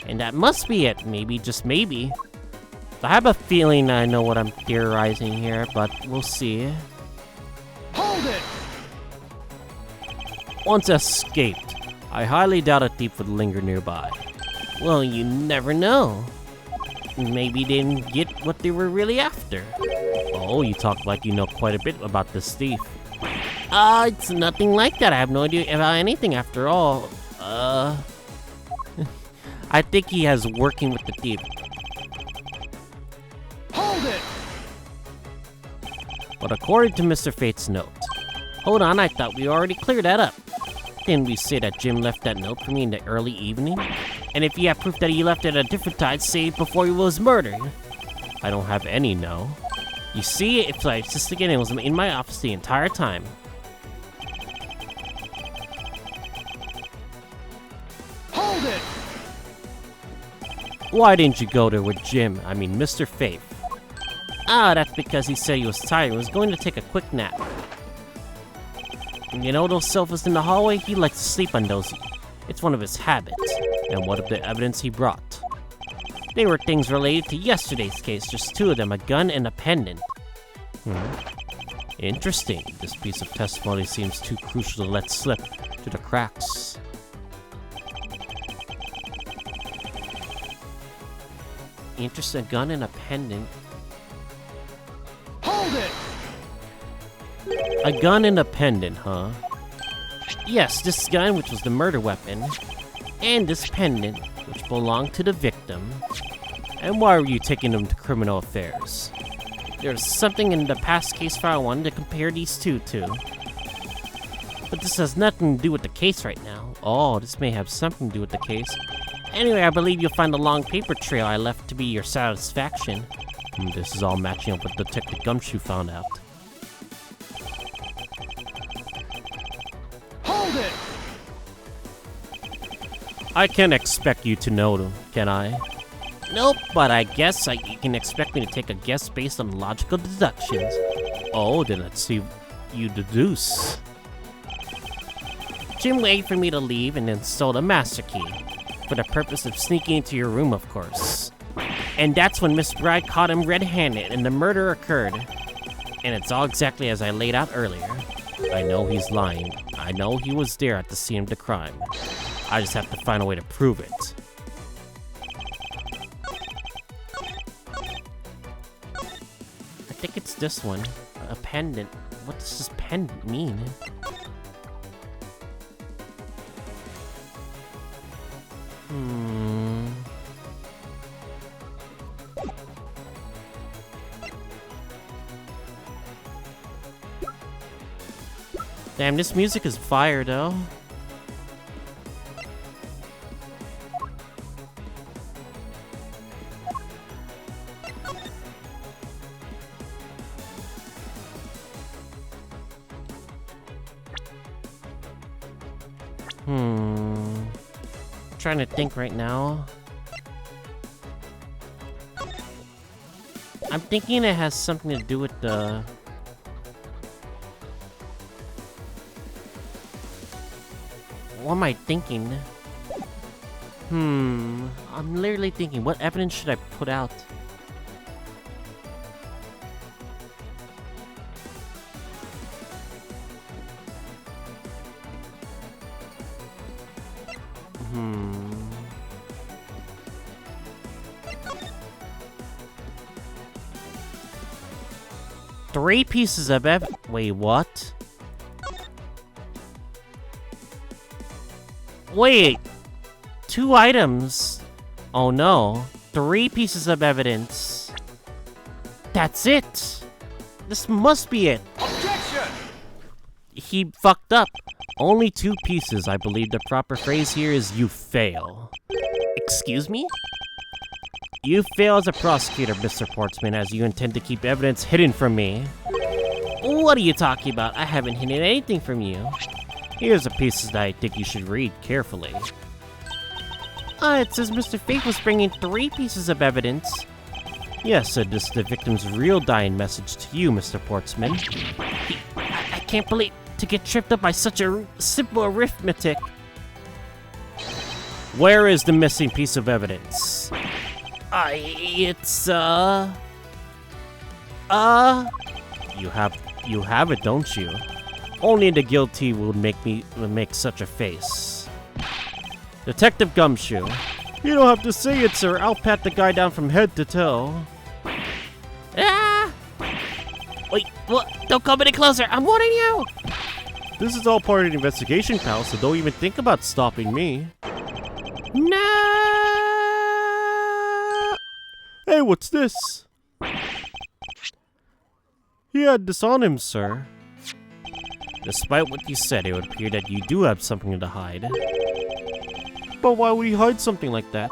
Speaker 3: And that must be it, maybe, just maybe.
Speaker 1: I have a feeling I know what I'm theorizing here, but we'll see.
Speaker 4: Hold it!
Speaker 1: Once escaped, I highly doubt a thief would linger nearby.
Speaker 3: Well, you never know. maybe they didn't get what they were really after.
Speaker 1: Oh, you talk like you know quite a bit about this thief.
Speaker 3: It's nothing like that. I have no idea about anything after all.
Speaker 1: I think he has working with the thief.
Speaker 4: Hold it!
Speaker 1: But according to Mr. Fate's note,
Speaker 3: Hold on, I thought we already cleared that up.
Speaker 1: didn't we say that Jim left that note for me in the early evening?
Speaker 3: And if you have proof that he left it at a different time, say before he was murdered.
Speaker 1: I don't have any, no.
Speaker 3: You see, if I insist again, it was in my office the entire time.
Speaker 4: Hold it!
Speaker 1: Why didn't you go there with Jim? I mean, Mr. Faith.
Speaker 3: That's because he said he was tired and was going to take a quick nap. And you know those sofas in the hallway? He likes to sleep on those. It's one of his habits.
Speaker 1: And what of the evidence he brought?
Speaker 3: They were things related to yesterday's case, just two of them, a gun and a pendant.
Speaker 1: Interesting. This piece of testimony seems too crucial to let slip through the cracks.
Speaker 3: Interesting, a gun and a pendant.
Speaker 4: Hold it!
Speaker 1: A gun and a pendant, huh?
Speaker 3: Yes, this gun, which was the murder weapon, and this pendant, which belonged to the victim.
Speaker 1: And why were you taking them to criminal affairs?
Speaker 3: There's something in the past case file I wanted to compare these two to. But this has nothing to do with the case right now.
Speaker 1: Oh, this may have something to do with the case.
Speaker 3: Anyway, I believe you'll find a long paper trail I left to be your satisfaction.
Speaker 1: This is all matching up with Detective Gumshoe found out.
Speaker 4: Hold it!
Speaker 1: I can't expect you to know them, can I?
Speaker 3: Nope, but I guess you can expect me to take a guess based on logical deductions.
Speaker 1: Oh, then let's see you deduce.
Speaker 3: Jim waited for me to leave and then stole the master key. For the purpose of sneaking into your room, of course. And that's when Miss Bride caught him red-handed and the murder occurred. And it's all exactly as I laid out earlier.
Speaker 1: I know he's lying. I know he was there at the scene of the crime. I just have to find a way to prove it.
Speaker 3: I think it's this one. A pendant. What does this pendant mean? Damn, this music is fire, though. I'm trying to think right now. I'm thinking it has something to do with the... What am I thinking? I'm literally thinking, what evidence should I put out? Three pieces of wait, what? Wait! 2 items! Oh no. 3 pieces of evidence. That's it! This must be it!
Speaker 4: Objection!
Speaker 1: He fucked up. Only 2 pieces. I believe the proper phrase here is you fail.
Speaker 3: Excuse me?
Speaker 1: You fail as a prosecutor, Mr. Portsman, as you intend to keep evidence hidden from me.
Speaker 3: What are you talking about? I haven't hidden anything from you.
Speaker 1: Here's the pieces that I think you should read carefully.
Speaker 3: It says Mr. Fate was bringing 3 pieces of evidence.
Speaker 1: Yes, so this is the victim's real dying message to you, Mr. Portsman.
Speaker 3: I can't believe to get tripped up by such a simple arithmetic.
Speaker 1: Where is the missing piece of evidence? You have it, don't you? Only the guilty would make such a face. Detective Gumshoe,
Speaker 2: You don't have to say it, sir. I'll pat the guy down from head to toe.
Speaker 3: Ah! Wait, what? Don't come any closer. I'm warning you.
Speaker 2: This is all part of the investigation, pal, so don't even think about stopping me.
Speaker 3: No!
Speaker 2: Hey, what's this? He had this on him, sir.
Speaker 1: Despite what you said, it would appear that you do have something to hide.
Speaker 2: But why would he hide something like that?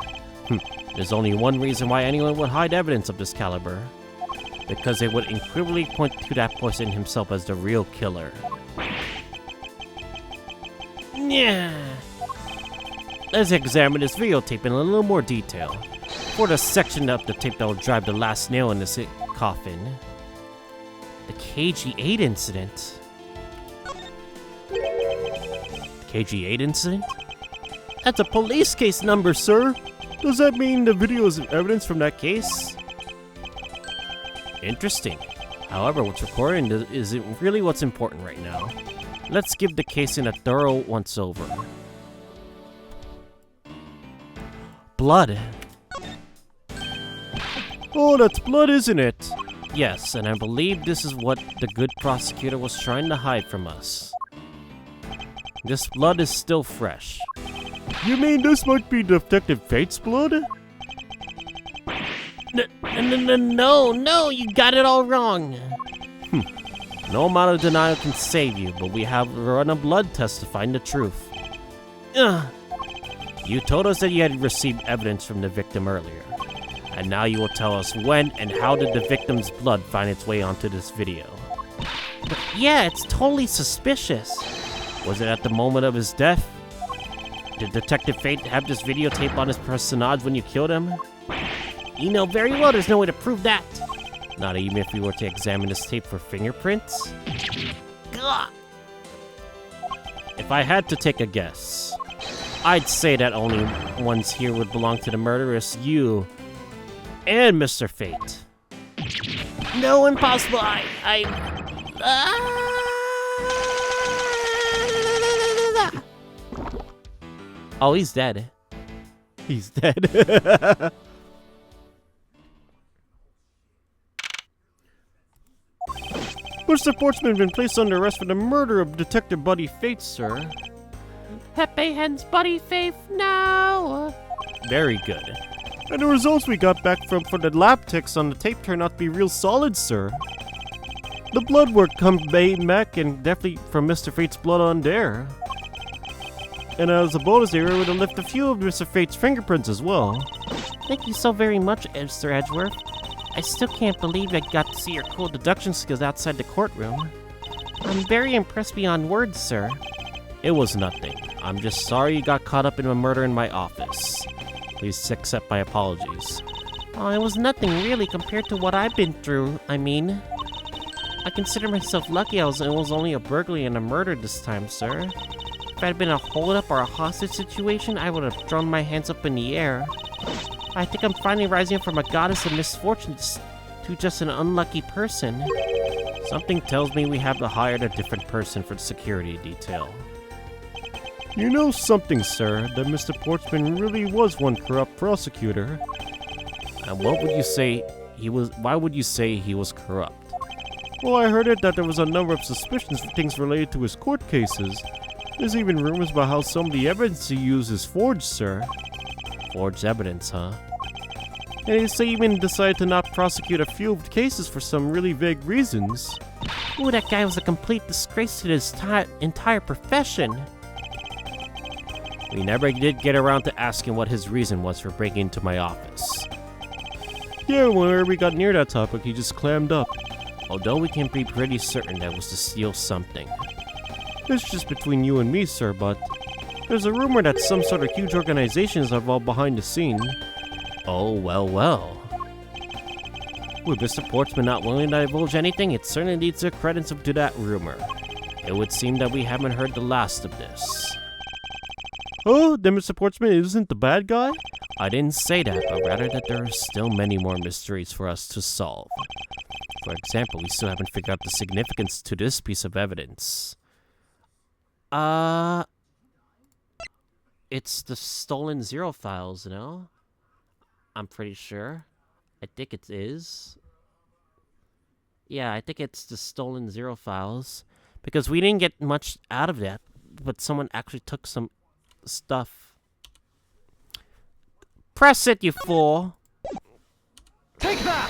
Speaker 1: There's only one reason why anyone would hide evidence of this caliber. Because it would equivocally point to that person himself as the real killer.
Speaker 3: Yeah.
Speaker 1: Let's examine this videotape in a little more detail. For the section of the tape that will drive the last nail in this coffin. The KG8 incident. KG8 incident?
Speaker 2: That's a police case number, sir. Does that mean the video is evidence from that case?
Speaker 1: Interesting. However, what's recorded isn't really what's important right now. Let's give the casing a thorough once-over. Blood.
Speaker 2: Oh, that's blood, isn't it?
Speaker 1: Yes, and I believe this is what the good prosecutor was trying to hide from us. This blood is still fresh.
Speaker 2: You mean this might be Detective Fate's blood?
Speaker 3: No, you got it all wrong.
Speaker 1: No amount of denial can save you, but we have run a blood test to find the truth. You told us that you had received evidence from the victim earlier. And now you will tell us when and how did the victim's blood find its way onto this video.
Speaker 3: But yeah, it's totally suspicious.
Speaker 1: Was it at the moment of his death? Did Detective Fate have this videotape on his personage when you killed him?
Speaker 3: You know very well there's no way to prove that.
Speaker 1: Not even if we were to examine this tape for fingerprints?
Speaker 3: Gah.
Speaker 1: If I had to take a guess, I'd say that only ones here would belong to the murderess, you, and Mr. Fate.
Speaker 3: No, impossible.
Speaker 1: Oh, he's dead.
Speaker 2: He's dead. Mr. Portsman has been placed under arrest for the murder of Detective Buddy Fate, sir.
Speaker 3: Pepe Hen's Buddy Faith, no.
Speaker 1: Very good.
Speaker 2: And the results we got back from for the lab techs on the tape turned out to be real solid, sir. The blood work come back and definitely from Mr. Fate's blood on there. And as a bonus, they were able to lift a few of Mr. Fate's fingerprints as well.
Speaker 3: Thank you so very much, Mr. Edgeworth. I still can't believe I got to see your cool deduction skills outside the courtroom. I'm very impressed beyond words, sir.
Speaker 1: It was nothing. I'm just sorry you got caught up in a murder in my office. Please accept my apologies.
Speaker 3: Oh, it was nothing really compared to what I've been through, I mean. I consider myself lucky it was only a burglary and a murder this time, sir. If it had been a hold-up or a hostage situation, I would have thrown my hands up in the air. I think I'm finally rising from a goddess of misfortune to just an unlucky person.
Speaker 1: Something tells me we have to hire a different person for the security detail.
Speaker 2: You know something, sir, that Mr. Portsman really was one corrupt prosecutor.
Speaker 1: And what would you say he was? Why would you say he was corrupt?
Speaker 2: Well, I heard it that there was a number of suspicions for things related to his court cases. There's even rumors about how some of the evidence he used is forged, sir.
Speaker 1: Forged evidence, huh?
Speaker 2: And they even decided to not prosecute a few of the cases for some really vague reasons.
Speaker 3: Ooh, that guy was a complete disgrace to his entire profession.
Speaker 1: We never did get around to asking what his reason was for breaking into my office.
Speaker 2: Yeah, whenever we got near that topic, he just clammed up.
Speaker 1: Although we can be pretty certain that was to steal something.
Speaker 2: It's just between you and me, sir, but there's a rumor that some sort of huge organization is involved behind the scene.
Speaker 1: Oh, well. With Mr. Portsman not willing to divulge anything, it certainly leads to credence to that rumor. It would seem that we haven't heard the last of this.
Speaker 2: Oh, then Mr. Portsman isn't the bad guy?
Speaker 1: I didn't say that, but rather that there are still many more mysteries for us to solve. For example, we still haven't figured out the significance to this piece of evidence. It's the stolen Zero files, no? I'm pretty sure. I think it is. Yeah, I think it's the stolen Zero files. Because we didn't get much out of that, but someone actually took some stuff. Press it, you fool!
Speaker 4: Take that!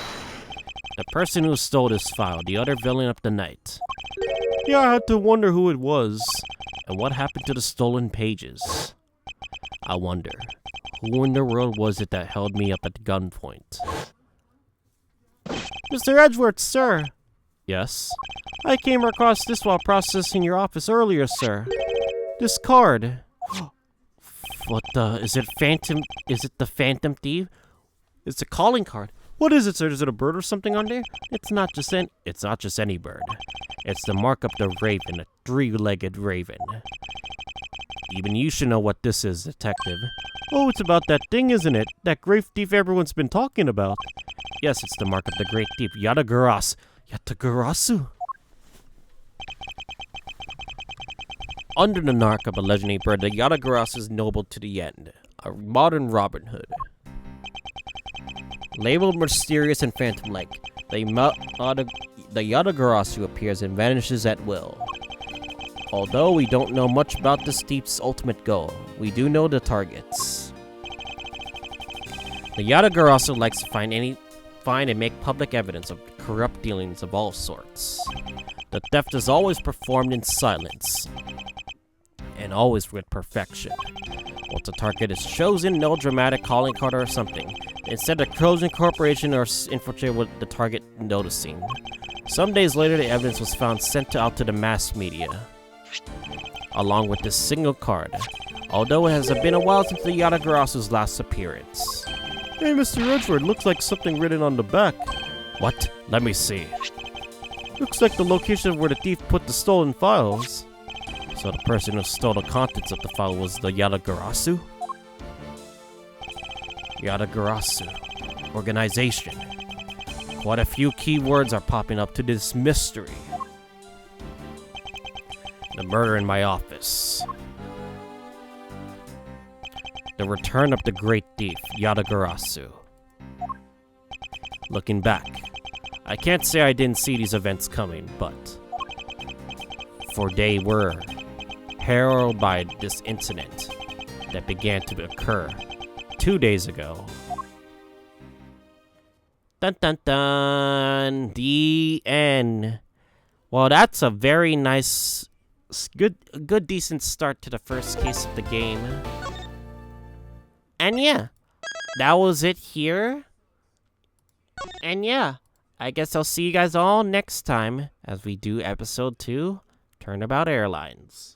Speaker 1: The person who stole this file, the other villain of the night.
Speaker 2: Yeah, I had to wonder who it was.
Speaker 1: And what happened to the stolen pages? I wonder, who in the world was it that held me up at gunpoint?
Speaker 2: Mr. Edgeworth, sir.
Speaker 1: Yes?
Speaker 2: I came across this while processing your office earlier, sir. This card.
Speaker 1: What the, is it the Phantom Thief? It's a calling card.
Speaker 2: What is it, sir? Is it a bird or something on there?
Speaker 1: It's not just any bird. It's the mark of the raven, a three-legged raven. Even you should know what this is, detective.
Speaker 2: Oh, it's about that thing, isn't it? That great thief everyone's been talking about.
Speaker 1: Yes, it's the mark of the great thief, Yatagarasu. Under the mark of a legendary bird, the Yatagarasu is noble to the end. A modern Robin Hood. Labeled mysterious and phantom-like, the Yatagarasu appears and vanishes at will. Although we don't know much about this thief's ultimate goal, we do know the targets. The Yatagarasu likes to find and make public evidence of corrupt dealings of all sorts. The theft is always performed in silence, and always with perfection. Once a target is chosen, no dramatic calling card or something. Instead, a Trojan corporation or infiltrate with the target noticing. Some days later, the evidence was found sent out to the mass media, along with this single card, although it has been a while since the Yatagarasu's last appearance.
Speaker 2: Hey, Mr. Edgeworth, looks like something written on the back.
Speaker 1: What? Let me see.
Speaker 2: Looks like the location of where the thief put the stolen files.
Speaker 1: So the person who stole the contents of the file was the Yatagarasu? Yatagarasu. Organization. Quite a few keywords are popping up to this mystery. The murder in my office. The return of the great thief, Yatagarasu. Looking back, I can't say I didn't see these events coming, but for they were heralded by this incident that began to occur 2 days ago. Dun dun dun! The end. Well, that's a very nice, good decent start to the first case of the game. And yeah, that was it here. And yeah, I guess I'll see you guys all next time as we do episode 2, Turnabout Airlines.